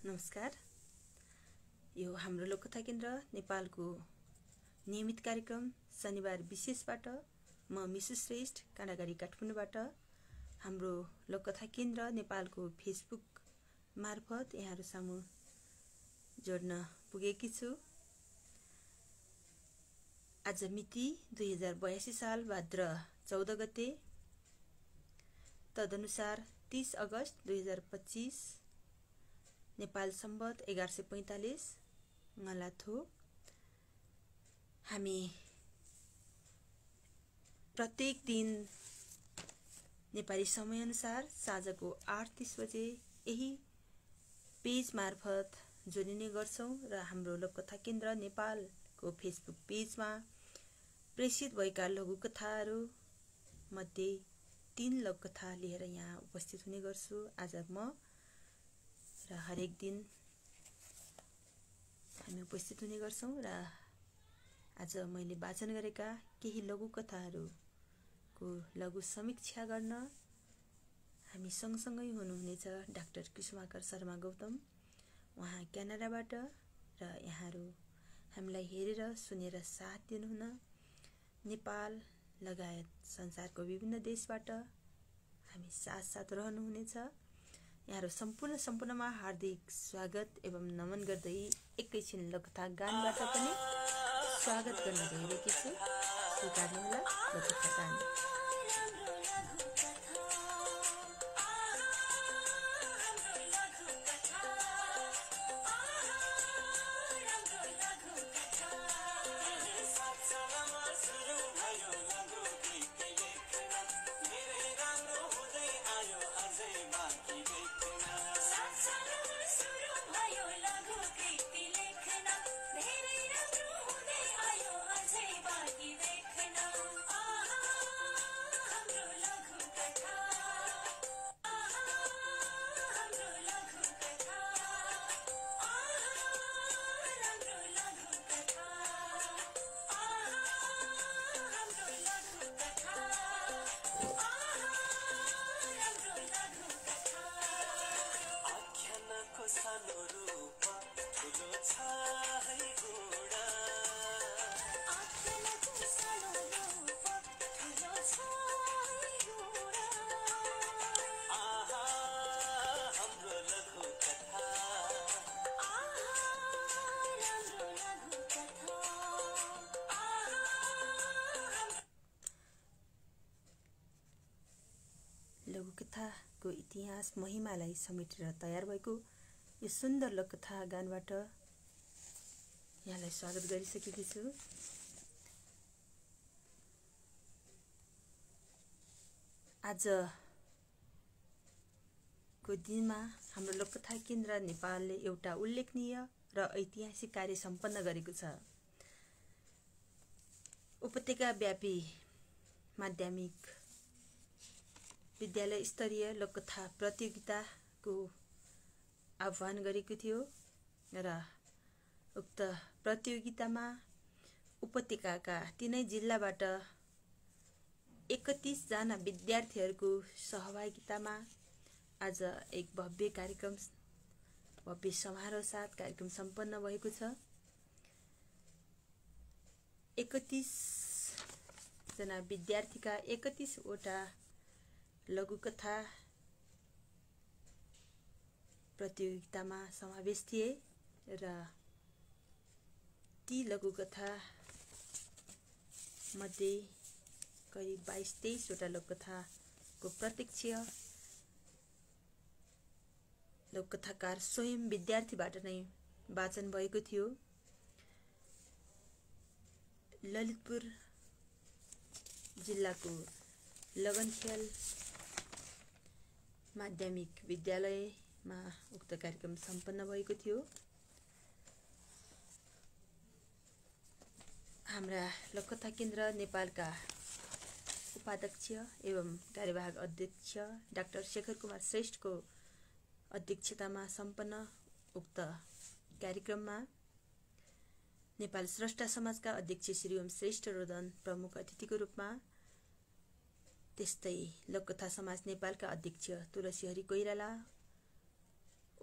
नमस्कार। यो हाम्रो लोककथा केन्द्र नेपालको नियमित कार्यक्रम शनिबार विशेषबाट म मिसु श्रेष्ठ काँडागाडी काठमाडौँबाट हाम्रो लोककथा केन्द्र नेपालको फेसबुक मार्फत यहाँहरू सामु जोड्न पुगेकी छु। आज मिति 2082 साल भाद्र 14 गते, तदनुसार 30 अगस्त 2025 नेपाल सम्वत 1145 ngalathो। हामी प्रत्येक दिन नेपाली समयअनुसार साँझको 8:30 बजे यही पेज मार्फत जोडिने गर्छौं र हाम्रो लोककथा केन्द्र नेपालको फेसबुक पेजमा प्रेषित भएका लघुकथाहरू मध्ये 3 लघुकथा लिएर यहाँ उपस्थित हुने गर्छु। आज म र हरेक दिन हामी उपस्थित हुने गर्छौं र आज मैले वाचन गरेका केही लघुकथाहरूको लघु समीक्षा गर्न हामी सँगसँगै हुनुहुनेछ डाक्टर कुसुमाकर शर्मा गौतम। उहाँ क्यानाडाबाट र यहाँहरू हामीलाई हेरेर सुनेर साथ दिनुहुन नेपाल लगायत संसारको विभिन्न देशबाट हामी साथ रहनुहुनेछ। यहाँहरू सम्पूर्णमा हार्दिक स्वागत एवं नमन गर्दै एकैछिन लोककथा गानबाट पनि स्वागत गर्न गइरहेकी छु। स्वीकार्नुहोला लोककथा गान। लघुकथाको इतिहास महिमालाई समेटेर तयार भएको यो सुन्दर लोककथा गानबाट यहाँलाई स्वागत गरिसकेकी छु। आजको दिनमा हाम्रो लोककथा केन्द्र नेपालले एउटा उल्लेखनीय र ऐतिहासिक कार्य सम्पन्न गरेको छ। उपत्यका व्यापी माध्यमिक विद्यालय स्तरीय लोककथा प्रतियोगिताको आह्वान गरेको थियो र उक्त प्रतियोगितामा उपत्यकाका 3 जिल्लाबाट 31 जना विद्यार्थीहरूको सहभागितामा आज एक भव्य समारोह साथ कार्यक्रम सम्पन्न भएको छ। 31 जना विद्यार्थीका 31 वटा लघुकथा प्रतियोगितामा समावेश थिए र ती लघुकथा मध्ये करिब 22-23 वटा लघुकथाको प्रत्यक्ष लघुकथाकार स्वयं विद्यार्थीबाट नै वाचन भएको थियो। ललितपुर जिल्लाको लगनखेल माध्यमिक विद्यालयमा उक्त कार्यक्रम सम्पन्न भएको थियो। हाम्रा लोककथा केन्द्र नेपालका उपाध्यक्ष एवं कार्यवाहक अध्यक्ष डाक्टर शेखर कुमार श्रेष्ठको अध्यक्षतामा सम्पन्न उक्त कार्यक्रममा नेपाल स्रष्टा समाजका अध्यक्ष श्री ओम श्रेष्ठ रोदन प्रमुख अतिथिको रूपमा, त्यस्तै लोककथा समाज नेपालका अध्यक्ष तुलसी हरि कोइराला,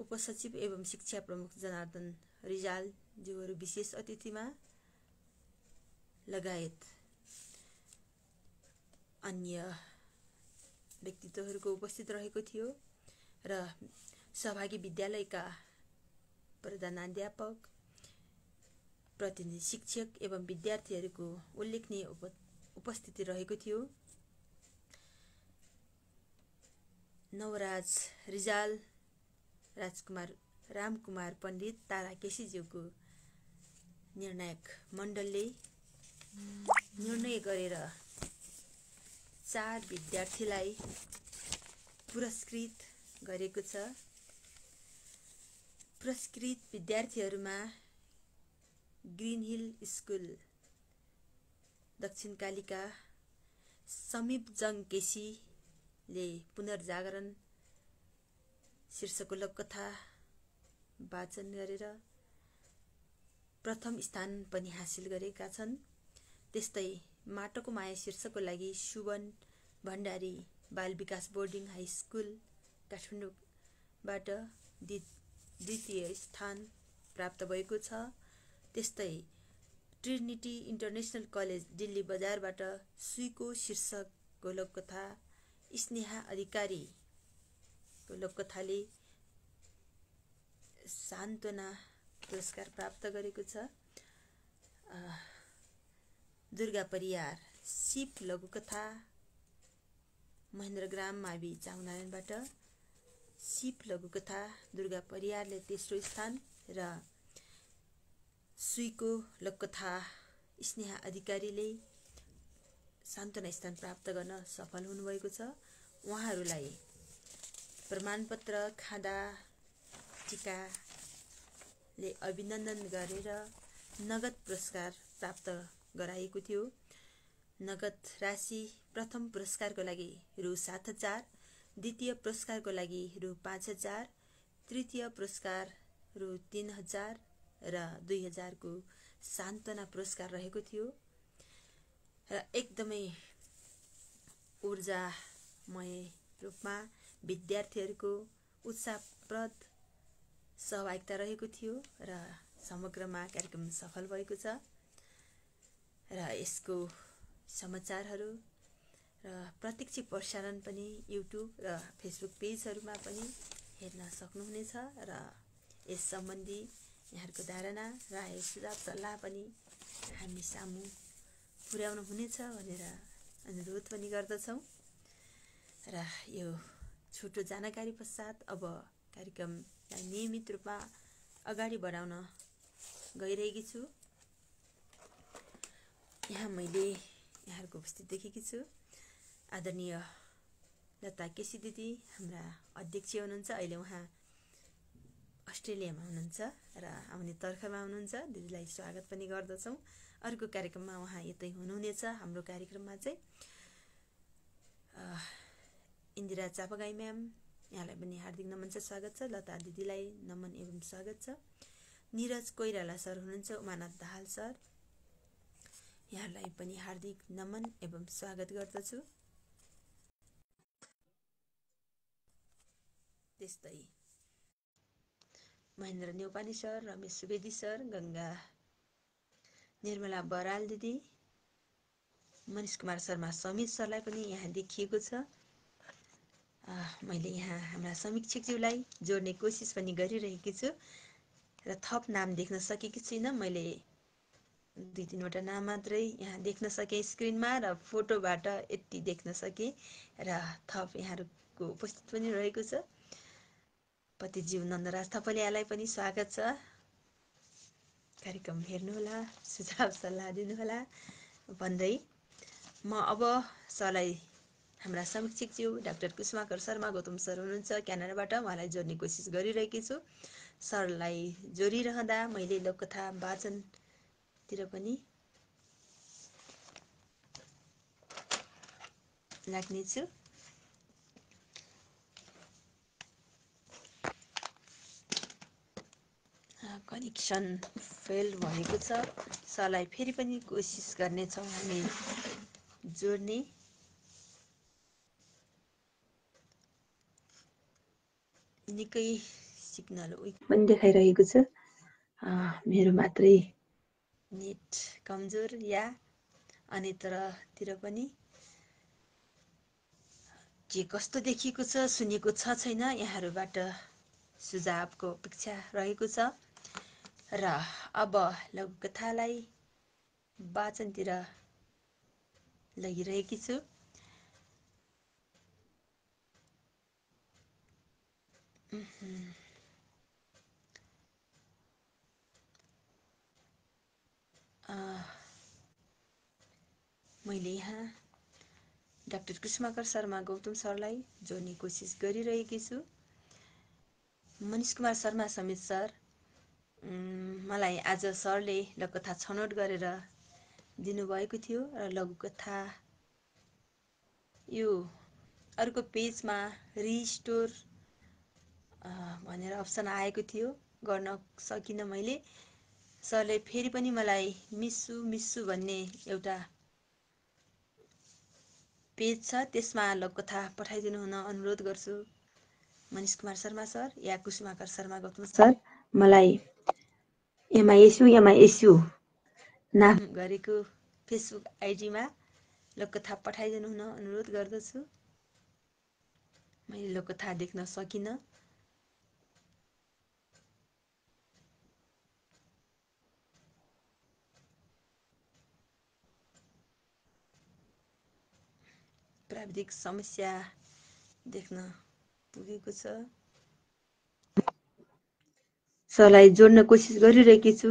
उपसचिव एवं शिक्षा प्रमुख जनार्दन रिजाल ज्यूहरू विशेष अतिथिमा लगायत अन्य व्यक्तित्वहरूको उपस्थित रहेको थियो र सहभागी विद्यालयका प्रधानाध्यापक, प्रतिनिधि शिक्षक एवं विद्यार्थीहरूको उल्लेखनीय उपस्थिति रहेको थियो। नवराज रिजाल, राजकुमार रामकुमार पण्डित, तारा केसीज्यूको निर्णायक मण्डलले निर्णय गरेर 4 विद्यार्थीलाई पुरस्कृत गरेको छ। पुरस्कृत विद्यार्थीहरूमा ग्रीन हिल स्कुल दक्षिणकालीका समीप जङ केसीले पुनर्जागरण शीर्षकको लोककथा वाचन गरेर प्रथम स्थान पनि हासिल गरेका छन्। त्यस्तै माटोको माया शीर्षकको लागि सुवन भण्डारी बाल विकास बोर्डिङ हाई स्कुल काठमाडौँबाट द्वितीय स्थान प्राप्त भएको छ। त्यस्तै ट्रिनिटी इन्टरनेसनल कलेज दिल्ली बजारबाट सुईको शीर्षकको लोककथा स्नेहा अधिकारीको लोककथाले सान्त्वना पुरस्कार प्राप्त गरेको छ। दुर्गा परियार सिप लघुकथा महेन्द्रग्राम मावि चाङनारायणबाट सिप लघुकथा दुर्गा परियारले तेस्रो स्थान र सुईको लोककथा स्नेहा अधिकारीले सान्त्वना स्थान प्राप्त गर्न सफल हुनुभएको छ। उहाँहरूलाई प्रमाणपत्र खादा टिकाले अभिनन्दन गरेर नगद पुरस्कार प्राप्त गराएको थियो। नगद राशि प्रथम पुरस्कारको लागि रु 7,000, द्वितीय पुरस्कारको लागि रु 5,000, तृतीय पुरस्कार रु 3,000 र 2,000 को सान्त्वना पुरस्कार रहेको थियो। र एकदमै ऊर्जामय रूपमा विद्यार्थीहरूको उत्साहप्रद सहभागिता रहेको थियो र समग्रमा कार्यक्रम सफल भएको छ। र यसको समाचारहरू र प्रत्यक्ष प्रसारण पनि युट्युब र फेसबुक पेजहरूमा पनि हेर्न सक्नुहुनेछ र यस सम्बन्धी यहाँहरूको धारणा, राय, सुझाव, सल्लाह पनि हामी सामु पुर्याउनु हुनेछ भनेर अनुरोध पनि गर्दछौँ। र यो छोटो जानकारी पश्चात अब कार्यक्रमलाई नियमित रूपमा अगाडि बढाउन गइरहेकी छु। यहाँ मैले यहाँहरूको उपस्थित देखेकी छु। आदरणीय लता केसी दिदी हाम्रा अध्यक्ष हुनुहुन्छ। अहिले उहाँ अस्ट्रेलियामा हुनुहुन्छ र आउने तर्खरमा हुनुहुन्छ। दिदीलाई स्वागत पनि गर्दछौँ। अर्को कार्यक्रममा उहाँ यतै हुनुहुनेछ। हाम्रो कार्यक्रममा चाहिँ इन्दिरा चापागाई म्याम, यहाँलाई पनि हार्दिक नमन छ, स्वागत छ। लता दिदीलाई नमन एवं स्वागत छ। निरज कोइराला सर हुनुहुन्छ, उमानाथ दाहाल सर, यहाँलाई पनि हार्दिक नमन एवं स्वागत गर्दछु। त्यस्तै महेन्द्र नेउपाने सर, रमेश सुवेदी सर, गङ्गा निर्मला बराल दिदी, मनिष कुमार शर्मा समित सरलाई पनि यहाँ देखिएको छ। मैले यहाँ हाम्रा समीक्षकज्यूलाई जोड्ने कोसिस पनि गरिरहेकी छु र थप नाम देख्न सकेकी छुइनँ। मैले 2-3वटा नाम मात्रै यहाँ देख्न सकेँ स्क्रिनमा र फोटोबाट यति देख्न सकेँ र थप यहाँहरूको उपस्थित पनि रहेको छ। पतिज्यू नन्दराज थपलियालाई पनि स्वागत छ। कार्यक्रम हेर्नुहोला, सुझाव सल्लाह दिनुहोला भन्दै म अब सरलाई हाम्रा समीक्षकज्यू डाक्टर कुसुमाकर शर्मा गौतम सर हुनुहुन्छ क्यानाडाबाट, उहाँलाई जोड्ने कोसिस गरिरहेकी छु। सरलाई जोडिरहँदा मैले लोककथा वाचनतिर पनि लाग्नेछु। कनेक्सन फेल भएको छ। सरलाई फेरि पनि कोसिस गर्नेछौँ हामी जोड्ने। निकै सिग्नल पनि देखाइरहेको छ। मेरो मात्रै नेट कमजोर या अन्यत्रतिर पनि के कस्तो देखिएको छ सुनेको छ छैन यहाँहरूबाट सुझावको अपेक्षा रहेको छ। र अब लघुकथालाई वाचनतिर लगिरहेकी छु। मैले यहाँ डाक्टर कृष्णकर शर्मा गौतम सरलाई जोड्ने कोसिस गरिरहेकी छु। मनिष कुमार शर्मा समित सर, मलाई आज सरले लघुकथा छनौट गरेर दिनुभएको थियो र लघुकथा यो अर्को पेजमा रिस्टोर भनेर अप्सन आएको थियो, गर्न सकिनँ मैले। सरले फेरि पनि मलाई मिस्सु भन्ने एउटा पेज छ, त्यसमा लघुकथा पठाइदिनु हुन अनुरोध गर्छु। मनिष कुमार शर्मा सर या कुसुमाकर शर्मा गौतम सर, मलाई एमआइएसयु नाम गरेको फेसबुक आइडीमा लघुकथा पठाइदिनु हुन अनुरोध गर्दछु। मैले लघुकथा देख्न सकिनँ। प्राविधिक समस्या देख्न पुगेको छ। सरलाई जोड्न कोसिस गरिरहेकी छु।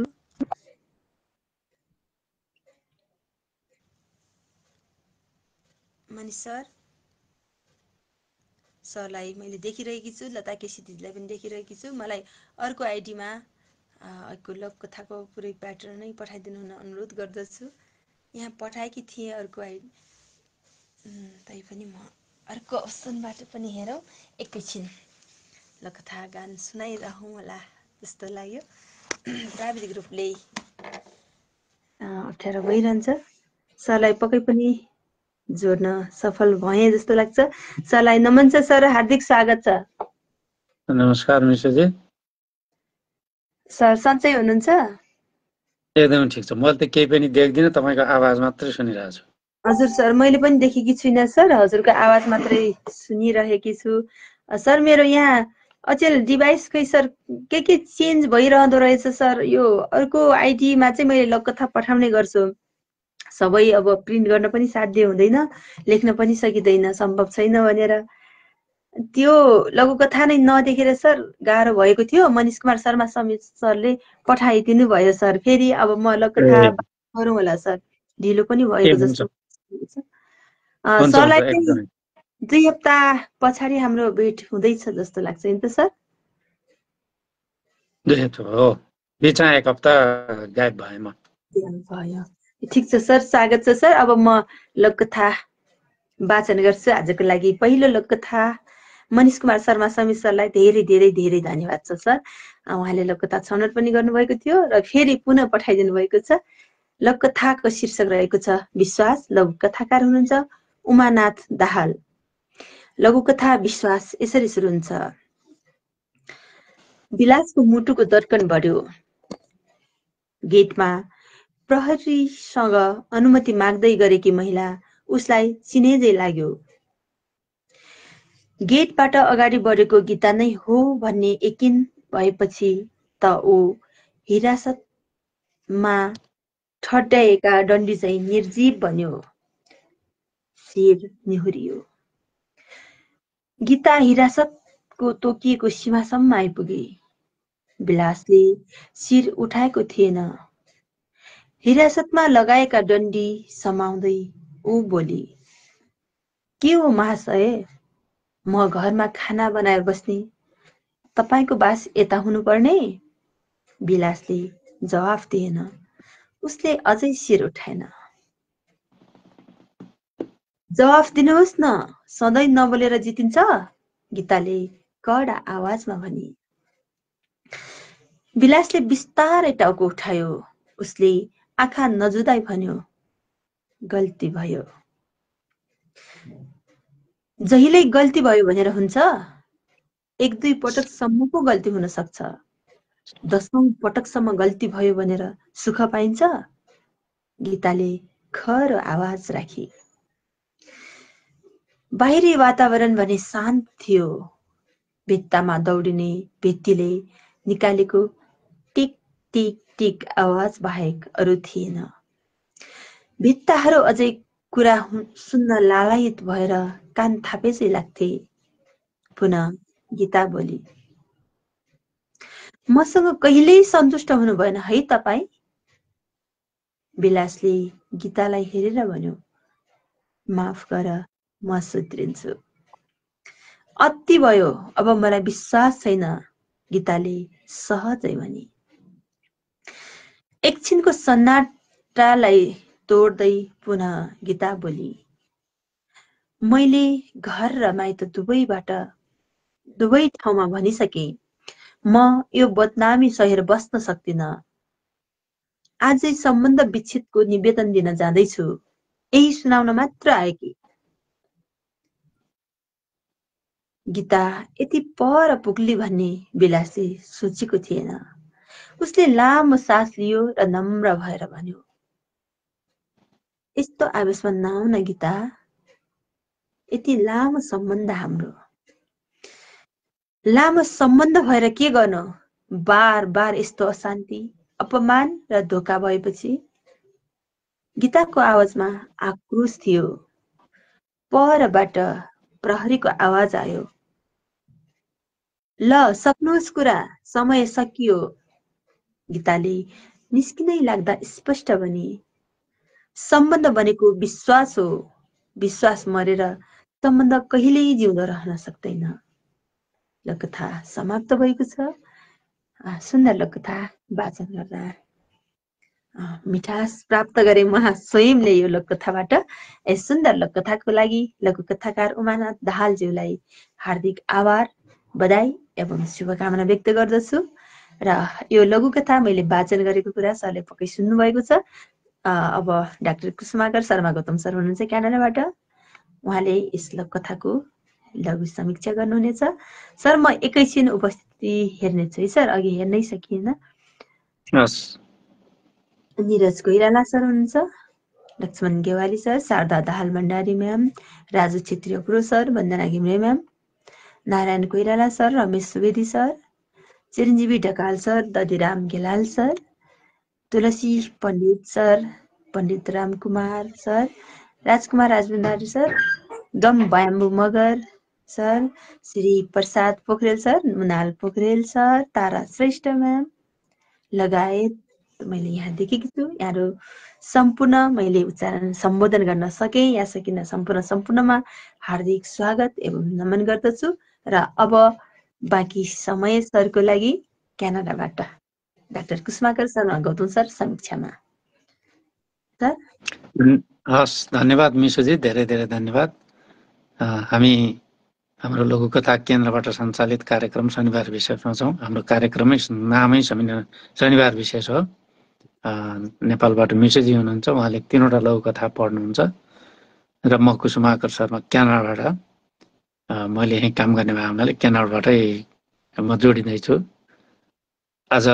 मनिष सरलाई मैले देखिरहेकी छु, लता केसी दिदीलाई पनि देखिरहेकी छु। मलाई अर्को आइडीमा अर्को लघुकथाको पुरै प्याटर्न नै पठाइदिनु हुन अनुरोध गर्दछु। यहाँ पठाएकी थिएँ अर्को आइडी, तैपनि म अर्को अप्सनबाट पनि हेरौँ। एकैछिन लघुकथा गान सुनाइरहँ होला जस्तो लाग्यो। प्राविधिक रूपले अप्ठ्यारो भइरहन्छ। सरलाई पक्कै पनि जोड्न सफल भए जस्तो लाग्छ। सरलाई नमन छ सर, हार्दिक स्वागत छ। नमस्कार मिश्रजी। सर सन्चै हुनुहुन्छ? एकदमै ठिक छ। मैले त केही पनि देख्दिनँ, तपाईँको आवाज मात्रै सुनिरहेको छु। हजुर सर, मैले पनि देखेकी छुइनँ सर, हजुरको आवाज मात्रै सुनिरहेकी छु। सर मेरो यहाँ अचेल डिभाइस खै सर के चेन्ज भइरहँदो रहेछ सर। यो अर्को आइडीमा चाहिँ मैले लघुकथा पठाउने गर्छु। सबै अब प्रिन्ट गर्न पनि साध्य हुँदैन, लेख्न पनि सकिँदैन, सम्भव छैन भनेर त्यो लघुकथा नै नदेखेर सर गाह्रो भएको थियो। मनिष कुमार शर्मा समित सरले पठाइदिनु भयो सर। फेरि अब म लघुकथा गरौँ होला सर, ढिलो पनि भएको जस्तो सरलाई चाहिँ 2 हप्ता पछाडि हाम्रो भेट हुँदैछ जस्तो लाग्छ नि त सर? 2 हप्ता हो, बिचमा 1 हप्ता गायब भए म। भयो, ठिक छ सर, स्वागत छ सर। अब म लघुकथा वाचन गर्छु। आजको लागि पहिलो लघुकथा मनिष कुमार शर्मा समित सरलाई धेरै धेरै धेरै धन्यवाद छ सर। उहाँले लघुकथा छनौट पनि गर्नुभएको थियो र फेरि पुनः पठाइदिनु भएको छ। लघुकथाको शीर्षक रहेको छ विश्वास। लघुकथाकार हुनुहुन्छ उमानाथ दाहाल। लघुकथा विश्वास यसरी सुरु हुन्छ। बिलासको मुटुको धड्कन बढ्यो। गेटमा प्रहरीसँग अनुमति माग्दै गरेकी महिला उसलाई चिनेजै लाग्यो। गेटबाट अगाडि बढेको गीता नै हो भन्ने यकिन भएपछि त ऊ हिरासतमा ठड्याएका डन्डी चाहिँ निर्जीव बन्यो। शिर निहुरियो। गीता हिरासतको तोकिएको सीमासम्म आइपुगे। बिलासले शिर उठाएको थिएन। हिरासतमा लगाएका डन्डी समाउँदै ऊ बोली, के हो महाशय, म घरमा खाना बनाएर बस्ने, तपाईको बास यता हुनुपर्ने? बिलासले जवाफ दिएन। उसले अझै शिर उठाएन। जवाफ दिनुहोस् न, सधैँ नबोलेर जितिन्छ? गीताले कडा आवाजमा भनी। बिलासले बिस्तारै टाउको उठायो। उसले आँखा नजुदाई भन्यो, गल्ती भयो। जहिल्यै गल्ती भयो भनेर हुन्छ? 1-2 पटकसम्मको गल्ती हुन सक्छ। 10औं पटकसम्म गल्ती भयो भनेर सुख पाइन्छ? गीताले खरो आवाज राखी। बाहिरी वातावरण भने शान्त थियो। भित्तामा दौडिने भित्तीले निकालेको टिक टिक टिक आवाज बाहेक अरू थिएन। भित्ताहरू अझै कुरा सुन्न लालायित भएर कान थापेजै लाग्थे। पुनः गीता बोली, मसँग कहिल्यै सन्तुष्ट हुनु भएन है तपाईँ? विलासले गीतालाई हेरेर भन्यो, माफ गर, म सुध्रिन्छु। अति भयो, अब मलाई विश्वास छैन, गीताले सहजै भनी। एकछिनको सन्नाटालाई तोड्दै पुनः गीता बोली, मैले घर र माइत दुवै ठाउँमा भनिसके, म यो बदनामी सहेर बस्न सक्दिन। आजै सम्बन्ध विच्छेदको निवेदन दिन जाँदैछु। यही सुनाउन मात्र आएकी। गीता यति पर पुग्ली भन्ने विलासले सोचेको थिएन। उसले लामो सास लियो र नम्र भएर भन्यो, यस्तो आवेशमा नआउन गीता, यति लामो सम्बन्ध हाम्रो। लामो सम्बन्ध भएर के गर्नु? बार बार यस्तो अशान्ति, अपमान र धोका भएपछि? गीताको आवाजमा आक्रोश थियो। परबाट प्रहरीको आवाज आयो, ल सक्नुहोस् कुरा, समय सकियो। गीताले निस्किनै लाग्दा स्पष्ट भनी, सम्बन्ध भनेको विश्वास हो। विश्वास मरेर सम्बन्ध कहिल्यै जिउँदो रहन सक्दैन। लोककथा समाप्त भएको छ। सुन्दर लोककथा वाचन गर्दा मिठास प्राप्त गरे म स्वयंले यो लोककथाबाट। यस सुन्दर लोककथाको लागि लघुकथाकार उमानाथ दाहालज्यूलाई हार्दिक आभार, बधाई एवं शुभकामना व्यक्त गर्दछु। र यो लघुकथा मैले वाचन गरेको कुरा सरले पक्कै सुन्नुभएको छ। अब डाक्टर कुसुमाकर शर्मा गौतम सर हुनुहुन्छ क्यानाडाबाट। उहाँले यस लोककथाको लघु समीक्षा गर्नुहुनेछ। सर, म एकैछिन उपस्थिति हेर्नेछु है सर, अघि हेर्नै सकिएन। निरज कोइराला सर हुनुहुन्छ, Laxman Gewali sir, Sharada Dahal Bhandari ma'am, Raju Chhetri Apro sir, Vandana Ghimire ma'am, Narayan Koirala sir, Ramesh Subedi sir, Chiranjeevi Dhakal sir, Dadhiram Gelal sir, Tulsi Pandit sir, Pandit Ramkumar sir, Rajkumar Rajbhandari sir, Gam Bayambu Magar sir, Shri Prasad Pokharel sir, Munal Pokharel sir, Tara Shrestha ma'am लगायत मैले यहाँ देखेकी छु। यहाँहरू सम्पूर्ण मैले उच्चारण सम्बोधन गर्न सकेँ या सकिन, सम्पूर्णमा हार्दिक स्वागत एवं नमन गर्दछु। र अब बाँकी समय सरको लागि क्यानाडाबाट डाक्टर कुसुमाकर शर्मा गौतम सर समीक्षामा। सर हस्, धन्यवाद मिसुजी, धेरै धेरै धन्यवाद। हाम्रो लघुकथा केन्द्रबाट सञ्चालित कार्यक्रम शनिबार विशेषमा छौँ। हाम्रो कार्यक्रमै नामै शनिबार विशेष हो। नेपालबाट मिसुजी हुनुहुन्छ, उहाँले 3वटा लघुकथा पढ्नुहुन्छ र म कुसुमाकर शर्मा क्यानाडाबाट, मैले यहीँ काम गर्ने भए हुनाले क्यानाडाबाटै म जोडिँदैछु। आज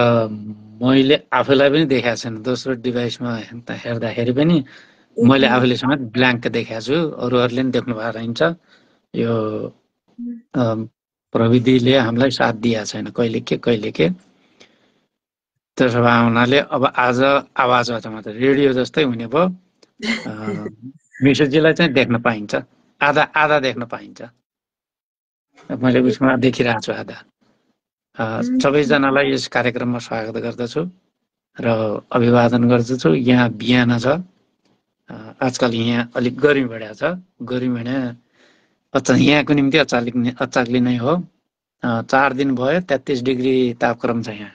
मैले आफूलाई पनि देखाएको छैन, दोस्रो डिभाइसमा हेर्दाखेरि पनि मैले आफूले समेत ब्ल्याङ्क देखाएको छु, अरूहरूले पनि देख्नु भएको रहन्छ। यो प्रविधिले हामीलाई साथ दिएको छैन, कहिले के। त्यसो भए हुनाले अब आज आवाजबाट मात्र रेडियो जस्तै हुने भयो। मिसुजीलाई चाहिँ देख्न पाइन्छ, आधा देख्न पाइन्छ। मैले उसमा देखिरहेको छु आधा। सबैजनालाई यस कार्यक्रममा स्वागत गर्दछु र अभिवादन गर्दछु। यहाँ बिहान छ, आजकल यहाँ अलिक गर्मी बढेको छ। गर्मी भने यहाँको निम्ति अचाक्ली नै हो। 4 दिन भयो 33 डिग्री तापक्रम छ यहाँ।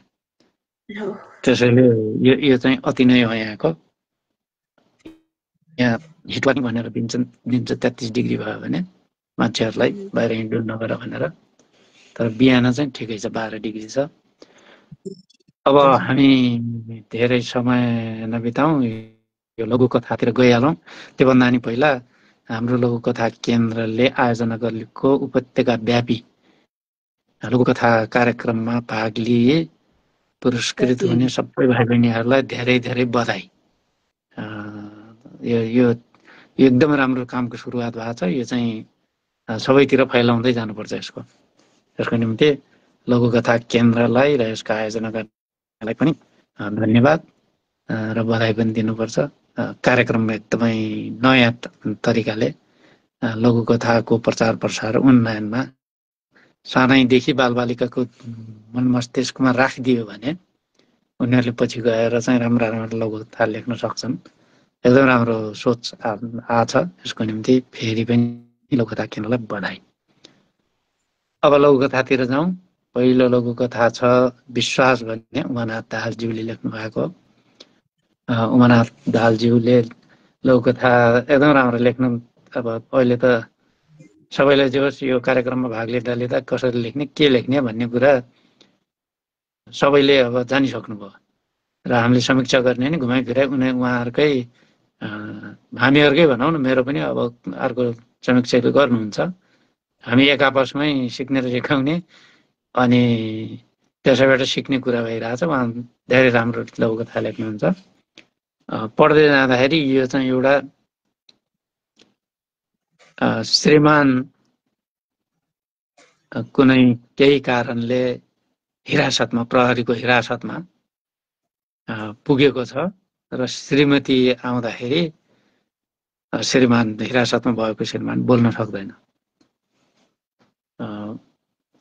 त्यसैले यो चाहिँ अति नै हो यहाँको। यहाँ हिटवार्मिङ भनेर दिन्छ 33 डिग्री भयो भने मान्छेहरूलाई बाहिर हिँड्नु नगर भनेर। तर बिहान चाहिँ ठिकै छ, 12 डिग्री छ। अब हामी धेरै समय नबिताउँ, यो लघुकथातिर गइहालौँ। त्योभन्दा नि पहिला हाम्रो लघुकथा केन्द्रले आयोजना गरेको उपत्यका व्यापी लघुकथा कार्यक्रममा भाग लिए पुरस्कृत हुने सबै भाइ बहिनीहरूलाई धेरै धेरै बधाई। यो एकदमै राम्रो कामको सुरुवात भएको छ। यो चाहिँ सबैतिर फैलाउँदै जानुपर्छ। यसको निम्ति लघुकथा केन्द्रलाई र यसका आयोजना गर्नेलाई पनि धन्यवाद र बधाई पनि दिनुपर्छ। कार्यक्रम एकदमै नयाँ तरिकाले लघुकथाको प्रचार प्रसार उन्नयनमा सानैदेखि बालबालिकाको मन मस्तिष्कमा राखिदियो भने उनीहरूले पछि गएर चाहिँ राम्रा राम्रा लघुकथा लेख्न सक्छन्। एकदम राम्रो सोच आछ। यसको निम्ति फेरि पनि लघुकथा केन्द्रलाई बधाई। अब लघुकथातिर जाउँ। पहिलो लघुकथा छ विश्वास भन्ने उमानाथ दाहालज्यूले लेख्नु भएको। उमानाथ दाहालज्यूले लघुकथा एकदम राम्रो लेख्नु। अब अहिले त सबैलाई जे होस् यो कार्यक्रममा भाग लिँदा कसरी लेख्ने के लेख्ने भन्ने कुरा सबैले अब जानिसक्नुभयो र हामीले समीक्षा गर्ने नि घुमाइ फिराइ उहाँहरूकै हामीहरूकै भनौँ न, मेरो पनि अब अर्को समीक्षा गर्नुहुन्छ। हामी एक आपसमै सिक्ने र सिकाउने अनि त्यसैबाट सिक्ने कुरा भइरहेछ। उहाँ धेरै राम्रो लघुकथा लेख्नुहुन्छ। पढ्दै जाँदाखेरि यो चाहिँ एउटा श्रीमान कुनै केही कारणले हिरासतमा, प्रहरीको हिरासतमा पुगेको छ र श्रीमती आउँदाखेरि श्रीमान हिरासतमा भएको श्रीमान बोल्न सक्दैन।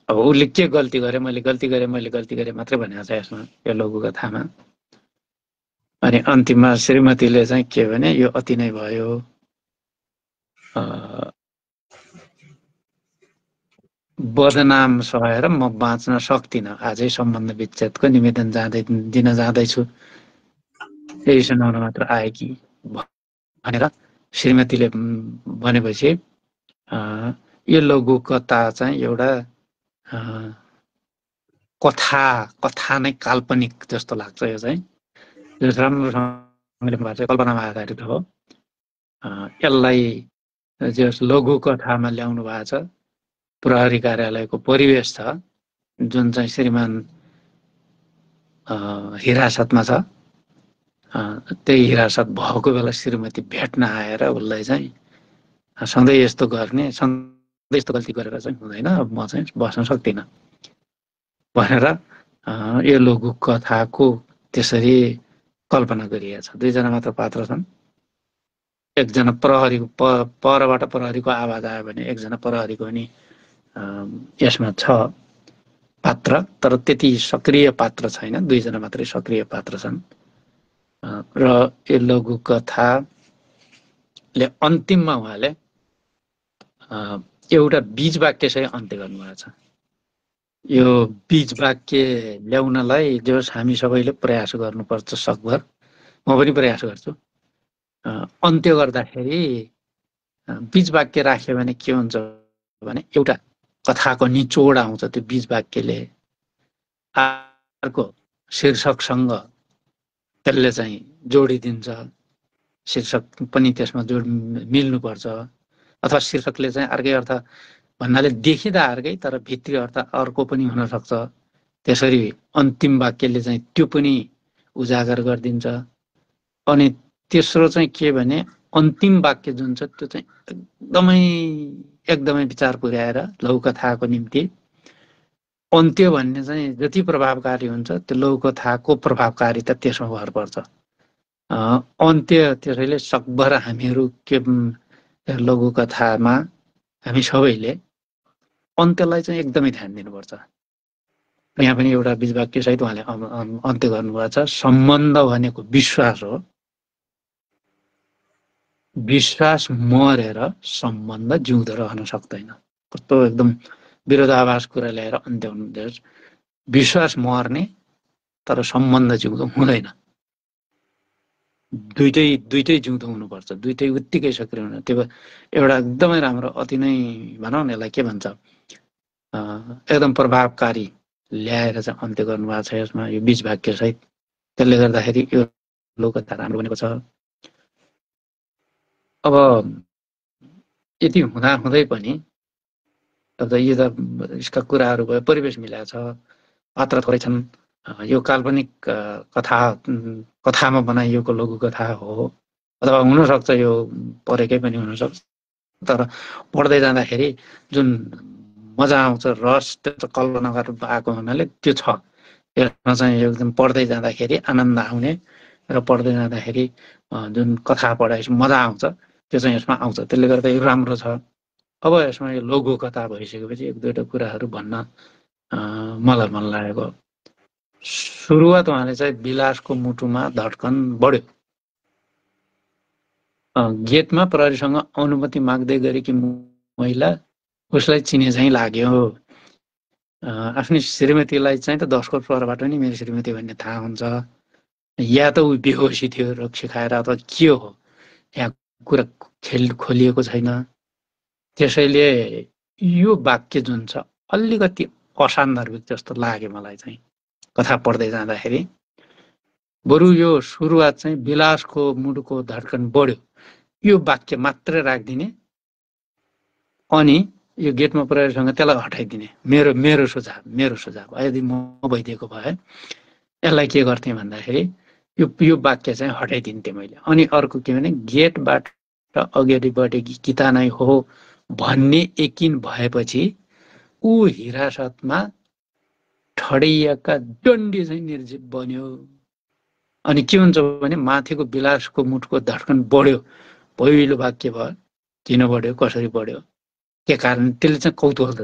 अब उसले के गल्ती गरे, मैले गल्ती गरेँ मात्रै भनेको छ यसमा, यो लघुकथामा। अनि अन्तिममा श्रीमतीले चाहिँ के भने यो अति नै भयो, बदनाम सहेर म बाँच्न सक्दिनँ, आजै सम्बन्ध विच्छेदको निवेदन दिन जाँदैछु, यही सुनाउन मात्र आए कि भनेर श्रीमतीले भनेपछि यो लघुकथा चाहिँ एउटा कथा नै काल्पनिक जस्तो लाग्छ। यो चाहिँ राम्रोसँगले कल्पनामा आधारित हो। यसलाई लघुकथामा ल्याउनु भएको छ। प्रहरी कार्यालयको परिवेश छ जुन चाहिँ श्रीमान हिरासतमा छ। त्यही हिरासत भएको बेला श्रीमती भेट्न आएर उसलाई चाहिँ सधैँ यस्तो गर्ने, सधैँ यस्तो गल्ती गरेर चाहिँ हुँदैन, अब म चाहिँ बस्न सक्दिनँ भनेर यो लघुकथाको त्यसरी कल्पना गरिएको छ। दुईजना मात्र पात्र छन्। एकजना प्रहरीको परबाट प्रहरीको आवाज आयो भने एकजना प्रहरीको नि यसमा छ पात्र, तर त्यति सक्रिय पात्र छैन। दुईजना मात्रै सक्रिय पात्र छन्। र यो लघुकथाले अन्तिममा उहाँले एउटा बीज वाक्य चाहिँ अन्त्य गर्नुभएको छ। यो बीज वाक्य ल्याउनलाई जस हामी सबैले प्रयास गर्नुपर्छ सकभर। म पनि प्रयास गर्छु। अन्त्य गर्दाखेरि बीज वाक्य राख्यो भने के हुन्छ भने एउटा कथाको निचोड आउँछ। त्यो बीज वाक्यले अर्को शीर्षकसँग त्यसले चाहिँ जोडिदिन्छ। शीर्षक पनि त्यसमा मिल्नुपर्छ, अथवा शीर्षकले चाहिँ अर्कै अर्थ भन्नाले देखिँदा अर्कै तर भित्री अर्थ अर्को पनि हुन सक्छ। त्यसरी अन्तिम वाक्यले चाहिँ त्यो पनि उजागर गरिदिन्छ। अनि तेस्रो चाहिँ के भने अन्तिम वाक्य जुन छ त्यो चाहिँ एकदमै विचार पुर्याएर लघुकथाको निम्ति अन्त्य भन्ने चाहिँ जति प्रभावकारी हुन्छ त्यो लघुकथाको प्रभावकारिता त्यसमा भर पर्छ। अन्त्य त्यसैले सकभर हामीहरू के लघुकथामा हामी सबैले अन्त्यलाई चाहिँ एकदमै ध्यान दिनुपर्छ। यहाँ पनि एउटा बीजवाक्य सहित उहाँले अन्त्य गर्नुभएको छ। सम्बन्ध भनेको विश्वास हो, विश्वास मरेर सम्बन्ध जिउँदो रहन सक्दैन। कस्तो एकदम विरोधाभास कुरा ल्याएर अन्त्य हुनुहुँदैछ। विश्वास मर्ने तर सम्बन्ध जिउँदो हुँदैन। दुइटै जिउँदो हुनुपर्छ, दुइटै उत्तिकै सक्रिय हुनु। त्यो एउटा एकदमै राम्रो, अति नै भनौँ न यसलाई के भन्छ, एकदम प्रभावकारी ल्याएर चाहिँ अन्त्य गर्नुभएको छ यसमा यो बीज वाक्य सहित। त्यसले गर्दाखेरि यो लघुकथा राम्रो बनेको छ। अब यति हुँदा हुँदै पनि यो त यसका कुराहरू भयो, परिवेश मिलाएको छ, पात्र थोरै छन्, यो काल्पनिक कथामा बनाइएको लघु कथा हो, अथवा हुनसक्छ यो परेकै पनि हुनसक्छ, तर पढ्दै जाँदाखेरि जुन मजा आउँछ, रस त्यो कल्पना गरेर आएको हुनाले त्यो छ यसमा चाहिँ। एकदम पढ्दै जाँदाखेरि आनन्द आउने र पढ्दै जाँदाखेरि जुन कथा पढाएपछि मजा आउँछ त्यो चाहिँ यसमा आउँछ। त्यसले गर्दा यो राम्रो छ। अब यसमा यो लघु कथा भइसकेपछि एक दुईवटा कुराहरू भन्न मलाई मन लागेको। सुरुवात उहाँले चाहिँ विलासको मुटुमा धड्कन बढ्यो, गेटमा प्रहरीसँग अनुमति माग्दै गरेकी महिला उसलाई चिने चाहिँ लाग्यो। आफ्नै श्रीमतीलाई चाहिँ त 10 करोड प्रहरबाट नि मेरो श्रीमती भन्ने थाहा हुन्छ, या त ऊ बेहोसी थियो रक्सी खाएर अथवा के हो, यहाँ कुरा खोलिएको छैन। त्यसैले यो वाक्य जुन छ अलिकति असान्दर्भिक जस्तो लाग्यो मलाई चाहिँ कथा पढ्दै जाँदाखेरि। बरु यो सुरुवात चाहिँ विलासको मुटुको धड्कन बढ्यो यो वाक्य मात्रै राखिदिने अनि यो गेटमा प्रहरीसँग त्यसलाई हटाइदिने मेरो सुझाव। यदि म भइदिएको भए यसलाई के गर्थेँ भन्दाखेरि यो वाक्य चाहिँ हटाइदिन्थेँ मैले। अनि अर्को के भने गेटबाट अगाडि बढेकी गीता नै हो भन्ने यकिन भएपछि ऊ हिरासतमा ठडिएका डन्डी चाहिँ निर्जीव बन्यो। अनि के हुन्छ भने माथिको विलासको मुटुको धड्कन बढ्यो, पहिलो वाक्य भयो। किन बढ्यो, कसरी बढ्यो, के कारण, त्यसले चाहिँ कौतूहल त